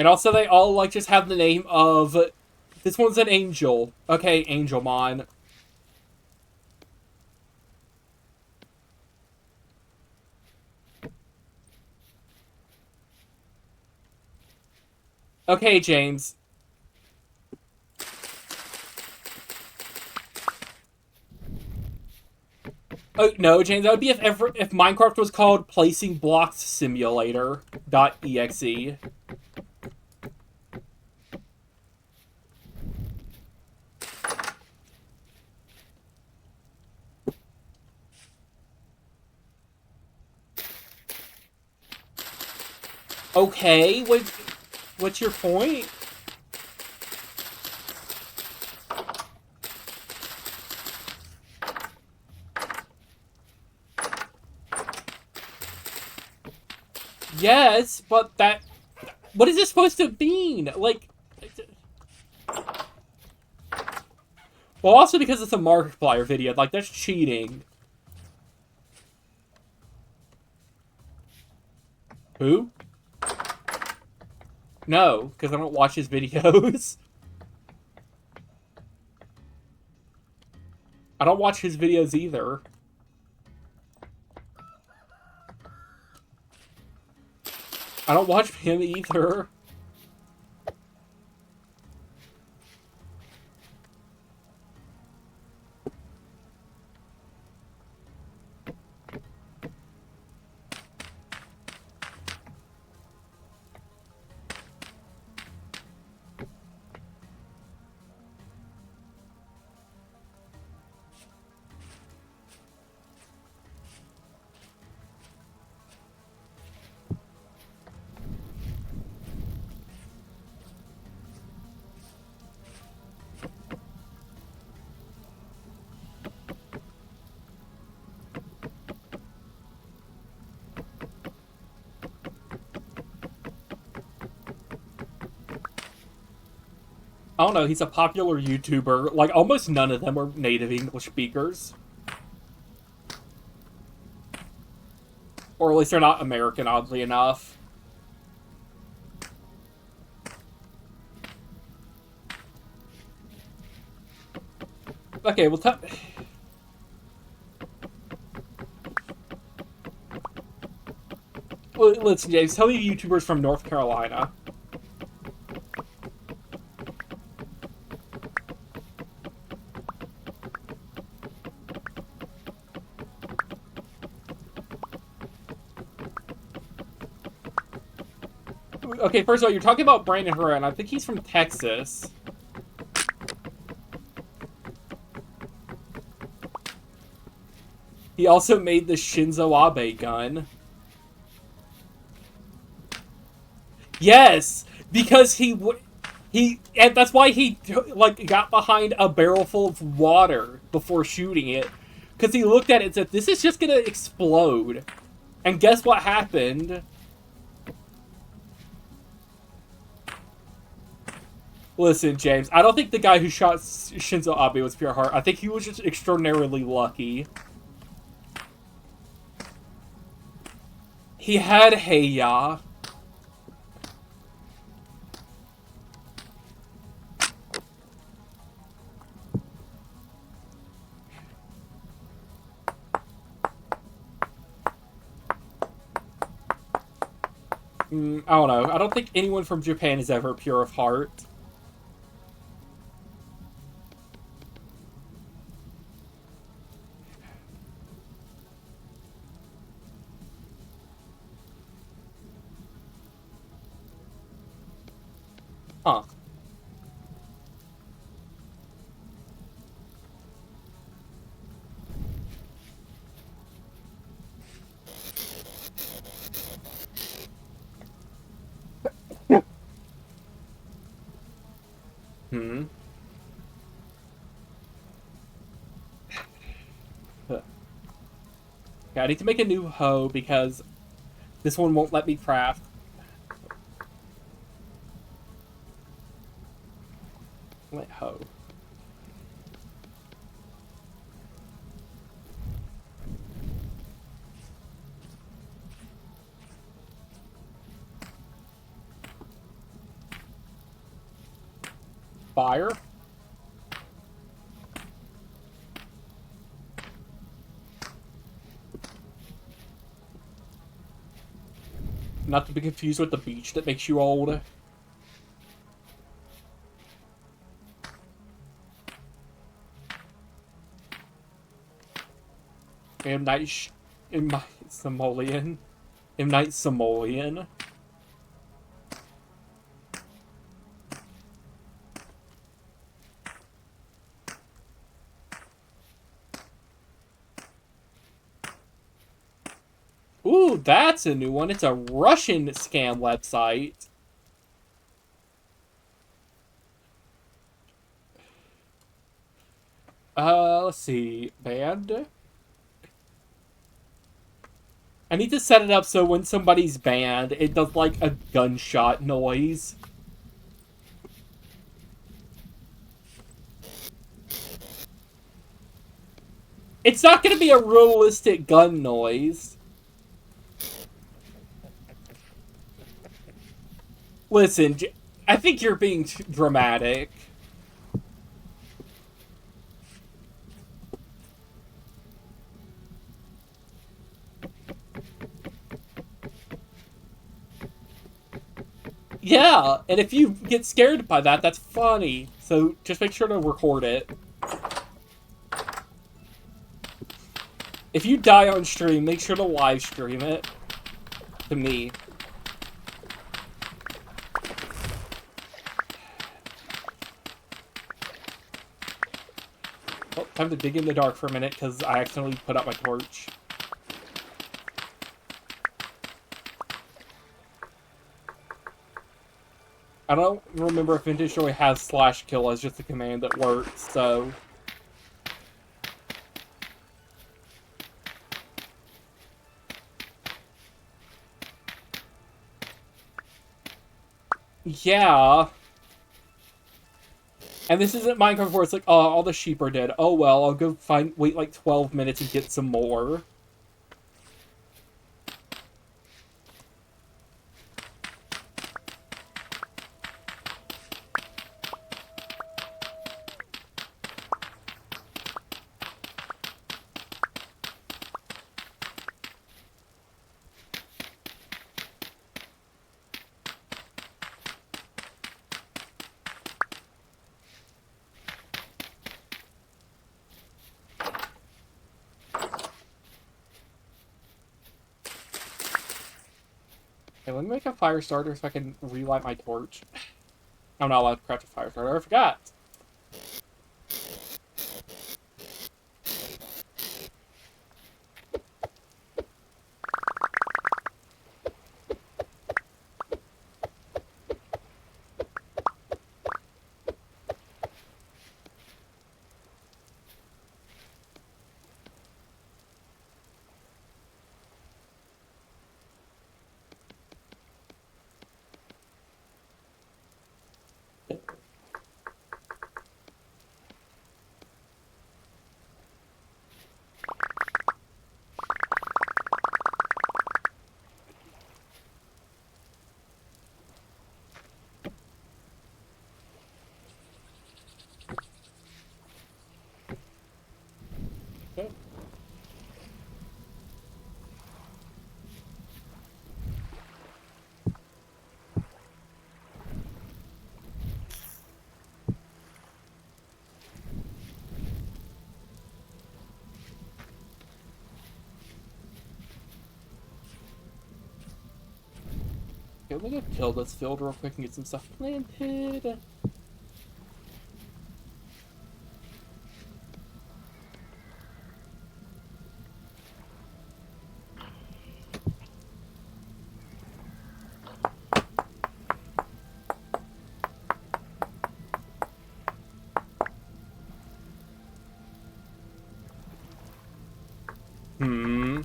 And also, they all like just have the name of. This one's an angel. Okay, Angelmon. Okay, James. Oh no, James. That would be if Minecraft was called Placing Blocks Simulator .exe. Okay, what's your point? Yes, but that. What is this supposed to mean? Like. Well, also because it's a Markiplier video, like, that's cheating. Who? No, because I don't watch his videos. I don't watch his videos either. I don't watch him either. I don't know, he's a popular YouTuber. Like, almost none of them are native English speakers. Or at least they're not American, oddly enough. Okay, well, listen, James, tell me YouTubers from North Carolina. Okay, first of all, you're talking about Brandon Herrera, and I think he's from Texas. He also made the Shinzo Abe gun. Yes, because and that's why he like got behind a barrel full of water before shooting it, because he looked at it and said, "This is just gonna explode." And guess what happened? Listen, James, I don't think the guy who shot Shinzo Abe was pure heart. I think he was just extraordinarily lucky. He had Heiya. I don't know. I don't think anyone from Japan is ever pure of heart. Huh. Hmm. Yeah, I need to make a new hoe because this one won't let me craft. Let hoe. fire. Not to be confused with the beach that makes you old. M. Night Shyamalan. M. Night Shyamalan. Ooh, that's a new one. It's a Russian scam website. Let's see. Banned? I need to set it up so when somebody's banned, it does like a gunshot noise. It's not going to be a realistic gun noise. Listen, I think you're being dramatic. Yeah, and if you get scared by that, that's funny. So just make sure to record it. If you die on stream, make sure to live stream it to me. Well, time to dig in the dark for a minute because I accidentally put out my torch. I don't remember if Vintage Joy has /kill as just a command that works, so... Yeah. And this isn't Minecraft where it's like, oh, all the sheep are dead. Oh well, I'll go wait like 12 minutes and get some more. Okay, let me make a fire starter so I can relight my torch. I'm not allowed to craft a fire starter, I forgot. Okay. Okay, let me go kill this field real quick and get some stuff planted. Hmm.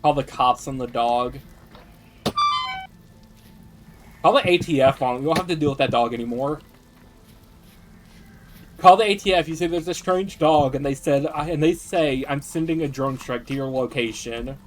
Call the cops on the dog. Call the ATF on him. We don't have to deal with that dog anymore. Call the ATF. You say there's a strange dog, and they say I'm sending a drone strike to your location.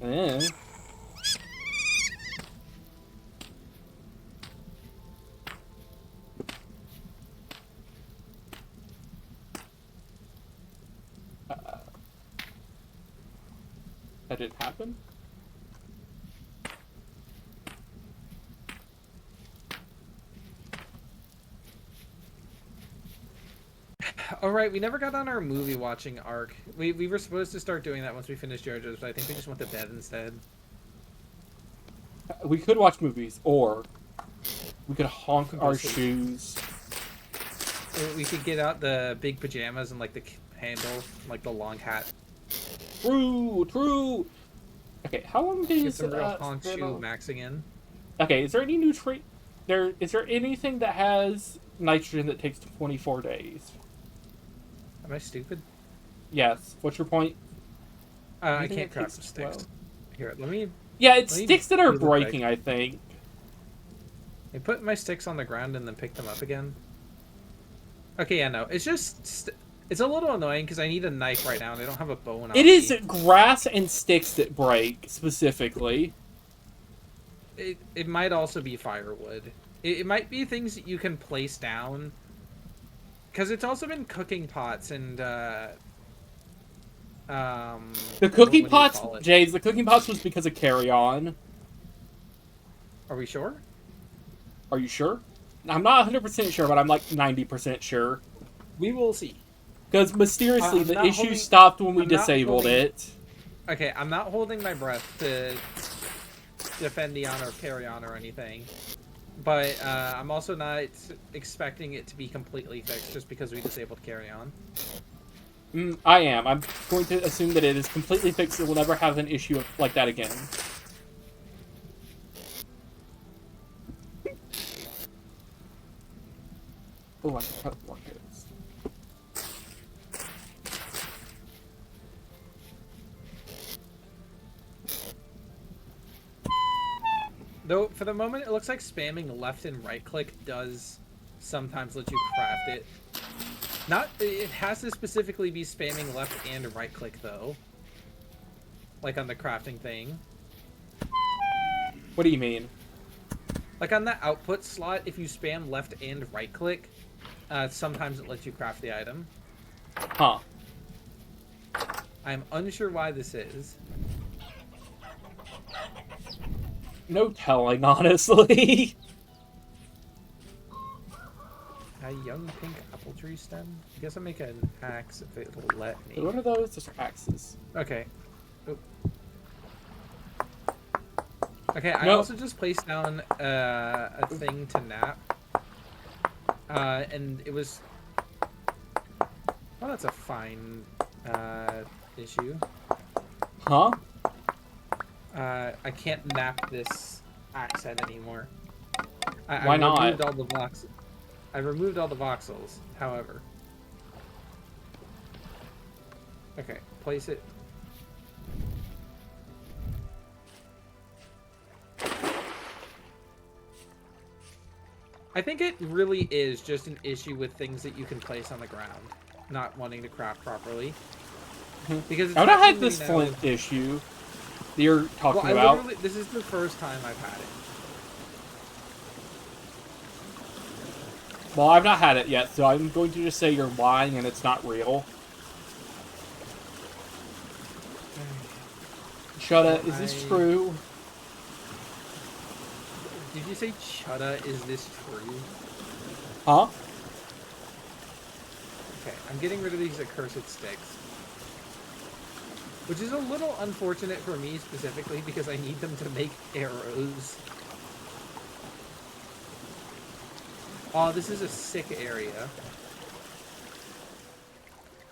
Eh. That didn't happen? All right, we never got on our movie watching arc. We were supposed to start doing that once we finished JoJo's, but I think we just went to bed instead. We could watch movies, or we could honk our sleep. shoes. Or we could get out the big pajamas and like the handle, like the long hat. True. Okay, how long Get does some real honk shoe maxing in. Okay, is there any new trait? Is there anything that has nitrogen that takes 24 days? Am I stupid? Yes. What's your point? I Anything can't that craft takes some sticks. 12? Here, let me. Yeah, it's Let me sticks that are do the breaking, thing. I think. I put my sticks on the ground and then pick them up again. Okay, yeah, no. It's just... It's a little annoying because I need a knife right now and I don't have a bone on It me. is grass and sticks that break, specifically. It might also be firewood. It might be things that you can place down. Because it's also been cooking pots and... The what cooking do you pots, call it? Jays, the cooking pots was because of carry-on. Are we sure? Are you sure? I'm not 100% sure, but I'm like 90% sure. We will see. Because mysteriously, I'm the not issue holding- stopped when we I'm not disabled holding- it. Okay, I'm not holding my breath to defend the honor of carry on or anything. But I'm also not expecting it to be completely fixed just because we disabled carry on. I am. I'm going to assume that it is completely fixed. It will never have an issue like that again. Oh, I can cut more hits. Though, for the moment, it looks like spamming left and right click does sometimes let you craft it. It has to specifically be spamming left and right click, though. Like on the crafting thing. What do you mean? Like on the output slot, if you spam left and right click, sometimes it lets you craft the item. Huh. I'm unsure why this is. No telling, honestly. A young pink apple tree stem? I guess I'll make an axe if it'll let me. What are those? Those are axes. Okay. Oop. Okay, I Nope. also just placed down a thing to nap. And it was... Well, that's a fine issue. Huh? I can't nap this axe head anymore. Why not? Removed all the blocks. I removed all the voxels, however. Okay, place it. I think it really is just an issue with things that you can place on the ground, not wanting to craft properly. Because it's I would have had happened to this me flint now. issue that you're talking Well, about. this is the first time I've had it. Well, I've not had it yet, so I'm going to just say you're lying and it's not real. Shudda, is this true? Did you say Chudda, is this true? Huh? Okay, I'm getting rid of these accursed sticks. Which is a little unfortunate for me specifically because I need them to make arrows. Oh, this is a sick area.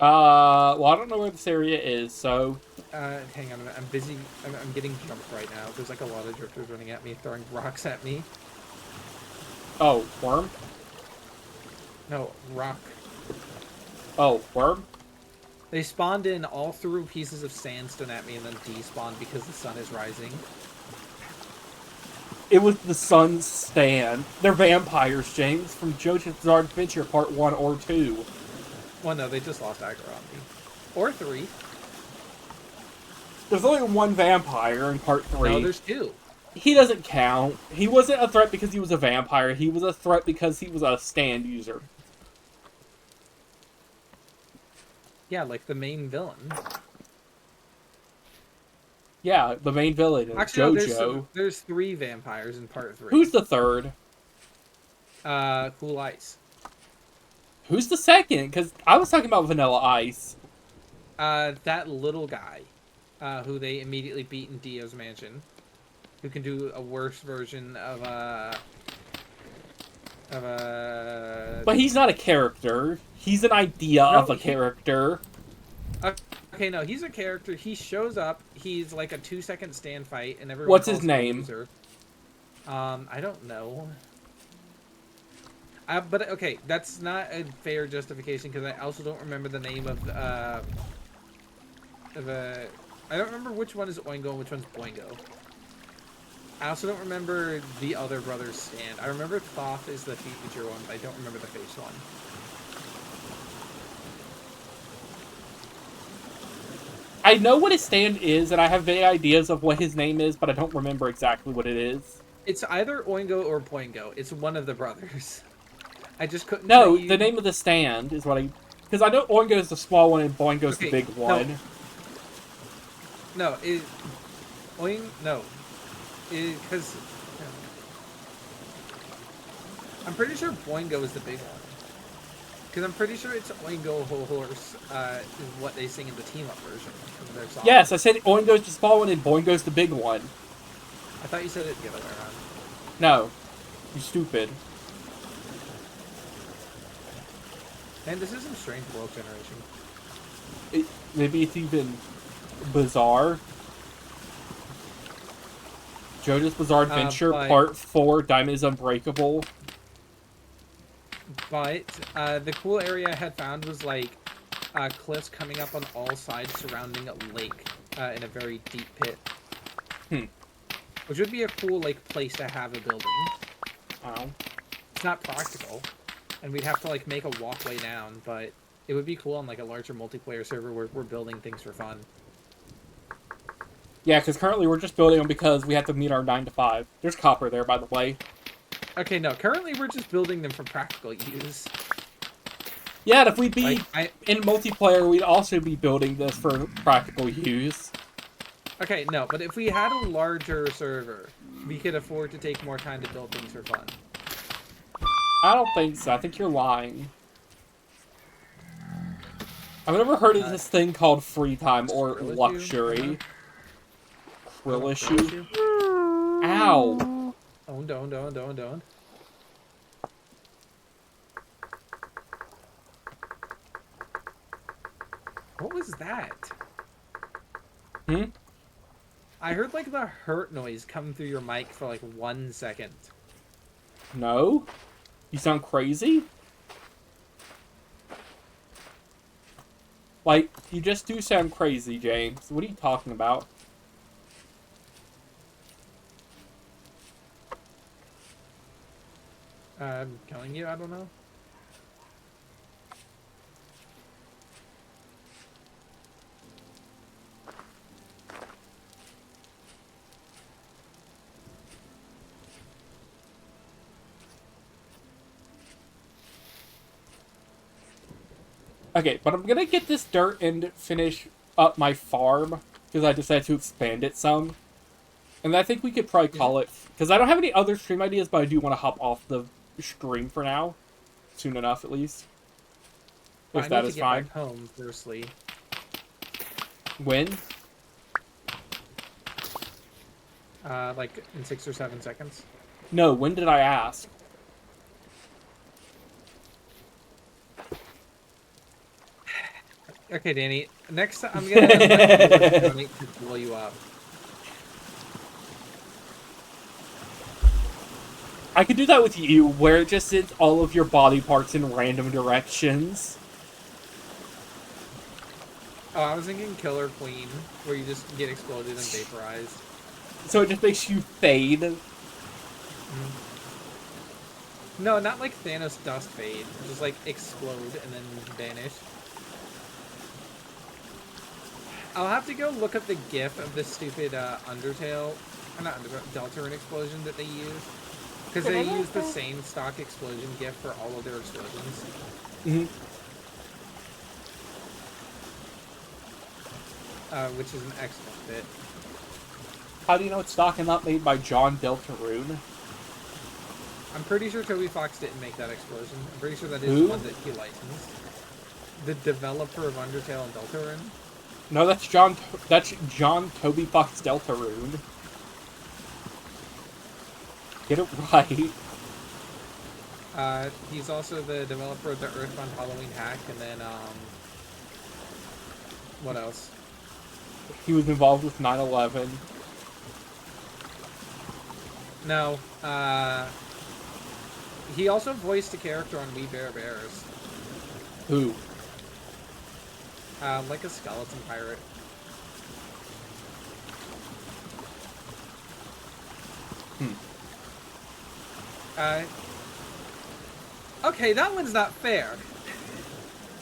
Well, I don't know where this area is, so Hang on a minute. I'm busy. I'm getting jumped right now. There's like a lot of drifters running at me, throwing rocks at me. oh, worm. No, rock. Oh, worm. They spawned in all through pieces of sandstone at me and then despawned because the sun is rising. It was the sun's stand. They're vampires, James, from JoJo's Bizarre Adventure Part 1 or 2. Well, no, they just lost aggro on me. Or 3. There's only one vampire in Part 3. No, there's 2. He doesn't count. He wasn't a threat because he was a vampire. He was a threat because he was a stand user. Yeah, like the main villain. Yeah, the main villain is Actually, JoJo. no, there's 3 vampires in Part 3. Who's the third? Cool Ice. Who's the second? Because I was talking about Vanilla Ice. That little guy, who they immediately beat in Dio's mansion, who can do a worse version of But he's not a character. He's an idea of a character. Okay, no, he's a character. He shows up. He's like a 2-second stand fight, and everyone. What's calls his him a name? loser. I don't know. But okay, that's not a fair justification because I also don't remember the name of I don't remember which one is Oingo and which one's Boingo. I also don't remember the other brother's stand. I remember Thoth is the feature one, but I don't remember the face one. I know what his stand is, and I have vague ideas of what his name is, but I don't remember exactly what it is. It's either Oingo or Boingo. It's one of the brothers. I just couldn't. No, the name of the stand is what I. Because I know Oingo's the small one and Boingo's the big one. No, because I'm pretty sure Boingo is the big one. Because I'm pretty sure it's Oingo Horse is what they sing in the team-up version of their song. Yes, I said Oingo's the small one and Boingo's the big one. I thought you said it the other way around. No, you stupid. Man, this is some strange world generation. Maybe it's even bizarre. JoJo's Bizarre Adventure Part 4, Diamond is Unbreakable. But the cool area I had found was like cliffs coming up on all sides surrounding a lake in a very deep pit. Which would be a cool like place to have a building. Wow. It's not practical. And we'd have to like make a walkway down, but it would be cool on like a larger multiplayer server where we're building things for fun. Yeah, because currently we're just building them because we have to meet our 9 to 5. There's copper there, by the way. Okay, no, currently we're just building them for practical use. Yeah, and if we'd be in multiplayer, we'd also be building this for practical use. Okay, no, but if we had a larger server, we could afford to take more time to build things for fun. I don't think so. I think you're lying. I've never heard of this thing called free time or luxury. Krill issue? Ow! Don't. What was that? I heard like the hurt noise come through your mic for like 1 second. No? You sound crazy? Like, you just do sound crazy, James. What are you talking about? I'm killing you? I don't know. Okay, but I'm gonna get this dirt and finish up my farm, because I decided to expand it some. And I think we could probably call it, because I don't have any other stream ideas, but I do want to hop off the stream for now. Soon enough, at least. If that is fine. Back home, firstly. When? Like in 6 or 7 seconds. No, when did I ask? Okay, Danny. Next time I'm gonna let viewers donate to blow you up. I could do that with you, where it just sends all of your body parts in random directions. Oh, I was thinking Killer Queen, where you just get exploded and vaporized. So it just makes you fade. Mm. No, not like Thanos dust fade. Just like explode and then vanish. I'll have to go look up the GIF of the stupid Undertale, or not Undertale, Deltarune explosion that they use. Because they use the same stock explosion GIF for all of their explosions. Mm-hmm. Which is an excellent bit. How do you know it's stock and not made by John Deltarune? I'm pretty sure Toby Fox didn't make that explosion. I'm pretty sure that is Who? one that he licensed. The developer of Undertale and Deltarune. No, that's John. That's John Toby Fox Deltarune. Get it right. He's also the developer of the Earthbound Halloween hack, and then what else? He was involved with 9/11. No, he also voiced a character on We Bare Bears. Who? Like a skeleton pirate. Okay, that one's not fair.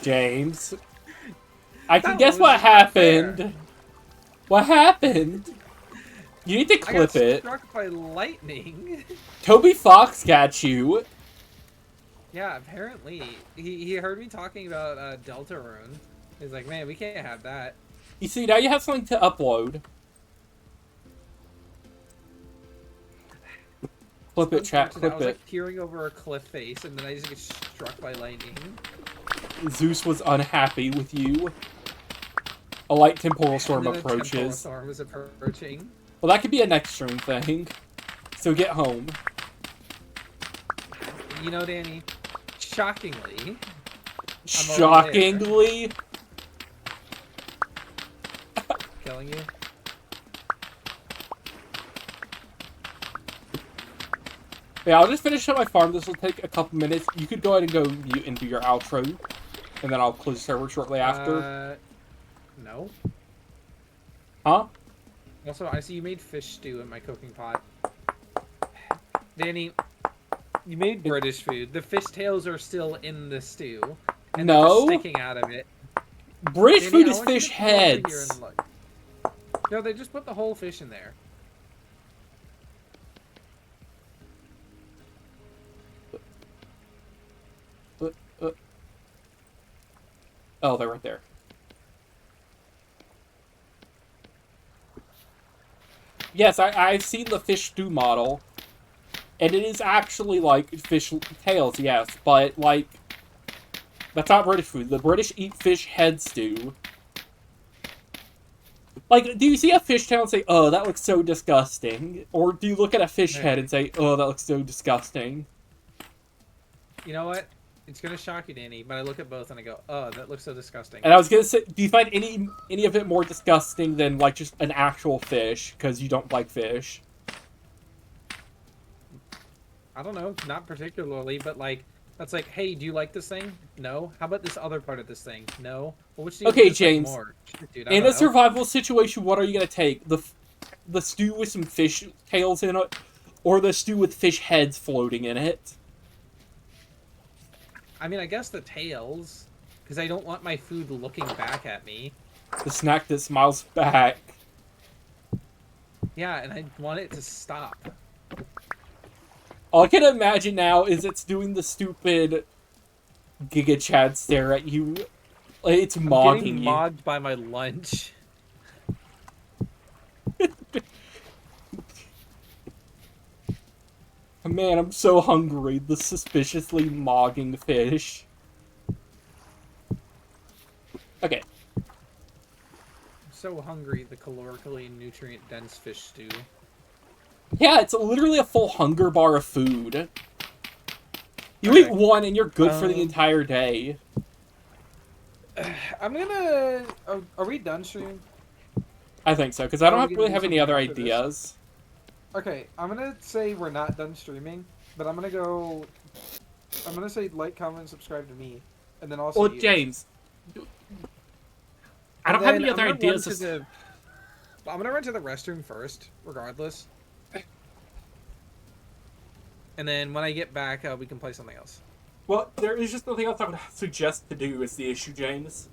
James. I can That guess one what was not fair. happened. What happened? You need to I got clip it. struck by lightning. Toby Fox got you. Yeah, apparently. He heard me talking about Deltarune. He's like, man, we can't have that. You see, now you have something to upload. Clip it, chat, I clip was it. like peering over a cliff face, and then I just get struck by lightning. Zeus was unhappy with you. A light temporal storm And then a temporal approaches. storm was approaching. Well, that could be a next stream thing. So get home. You know, Danny, shockingly, Shockingly. killing you. Yeah, I'll just finish up my farm. This will take a couple minutes. You could go ahead and go mute and do your outro. And then I'll close the server shortly after. No. Huh? Also, I see you made fish stew in my cooking pot. Danny, you made British food. The fish tails are still in the stew. And they're just No. sticking out of it. British Danny, food I is want you fish to come over here heads. and look. No, they just put the whole fish in there. Oh, they're right there. Yes, I've seen the fish stew model. And it is actually like fish tails, yes. But, like, that's not British food. The British eat fish head stew. Like, do you see a fish tail and say, oh, that looks so disgusting? Or do you look at a fish head and say, oh, that looks so disgusting? You know what? It's gonna shock you, Danny, but I look at both and I go, oh, that looks so disgusting. And I was gonna say, do you find any of it more disgusting than, like, just an actual fish, because you don't like fish? I don't know, not particularly, but like, that's like, hey, do you like this thing? No. How about this other part of this thing? No. Well, which do you Okay, dislike James. more? Dude, In a survival situation, what are you gonna take? The stew with some fish tails in it, or the stew with fish heads floating in it? I mean, I guess the tails, because I don't want my food looking back at me. The snack that smiles back. Yeah, and I want it to stop. All I can imagine now is it's doing the stupid Giga Chad stare at you. Like, it's mocking you. Mogged by my lunch. Man, I'm so hungry. The suspiciously mogging fish. Okay. I'm so hungry, the calorically nutrient-dense fish stew. Yeah, it's literally a full hunger bar of food. You Okay. eat one and you're good for the entire day. I'm gonna. Are we done streaming? I think so, because I Or are don't we gonna really do have any something other after this? ideas. Okay, I'm gonna say we're not done streaming, but I'm gonna go. I'm gonna say like, comment, subscribe to me, and then also Well, you. James, I And don't have then any I'm other gonna run ideas. to the. I'm gonna run to the restroom first, regardless. And then when I get back, we can play something else. Well, there is just nothing else I would suggest to do. Is the issue, James?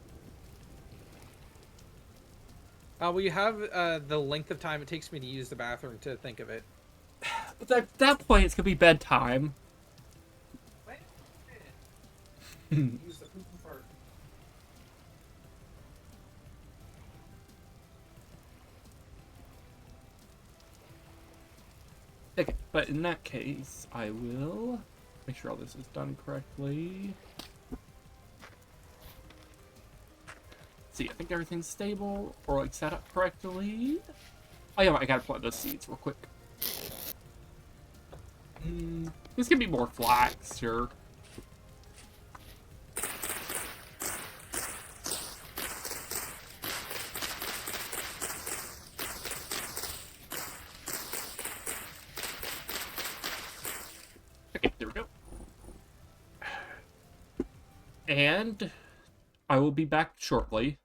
Well, you have the length of time it takes me to use the bathroom to think of it. But at that point, it's gonna be bedtime. Use the poop and fart. Okay, but in that case, I will make sure all this is done correctly. See, I think everything's stable or like set up correctly. Oh yeah, I gotta plant those seeds real quick. This can be more flax, sure. Okay, there we go. And I will be back shortly.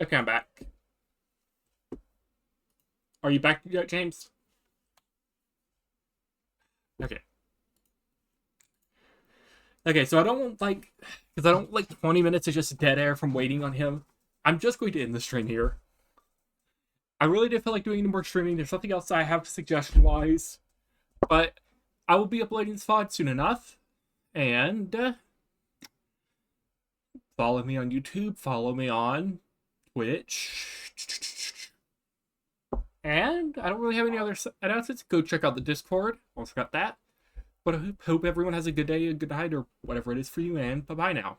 Okay, I'm back. Are you back yet, James? Okay. Okay, so I don't like, because I don't like 20 minutes of just dead air from waiting on him. I'm just going to end the stream here. I really did feel like doing more streaming. There's something else I have suggestion wise, but I will be uploading this VOD soon enough. And follow me on YouTube, follow me on Twitch. And I don't really have any other announcements. Go check out the Discord. Almost forgot that. But I hope everyone has a good day, a good night, or whatever it is for you, and bye bye now.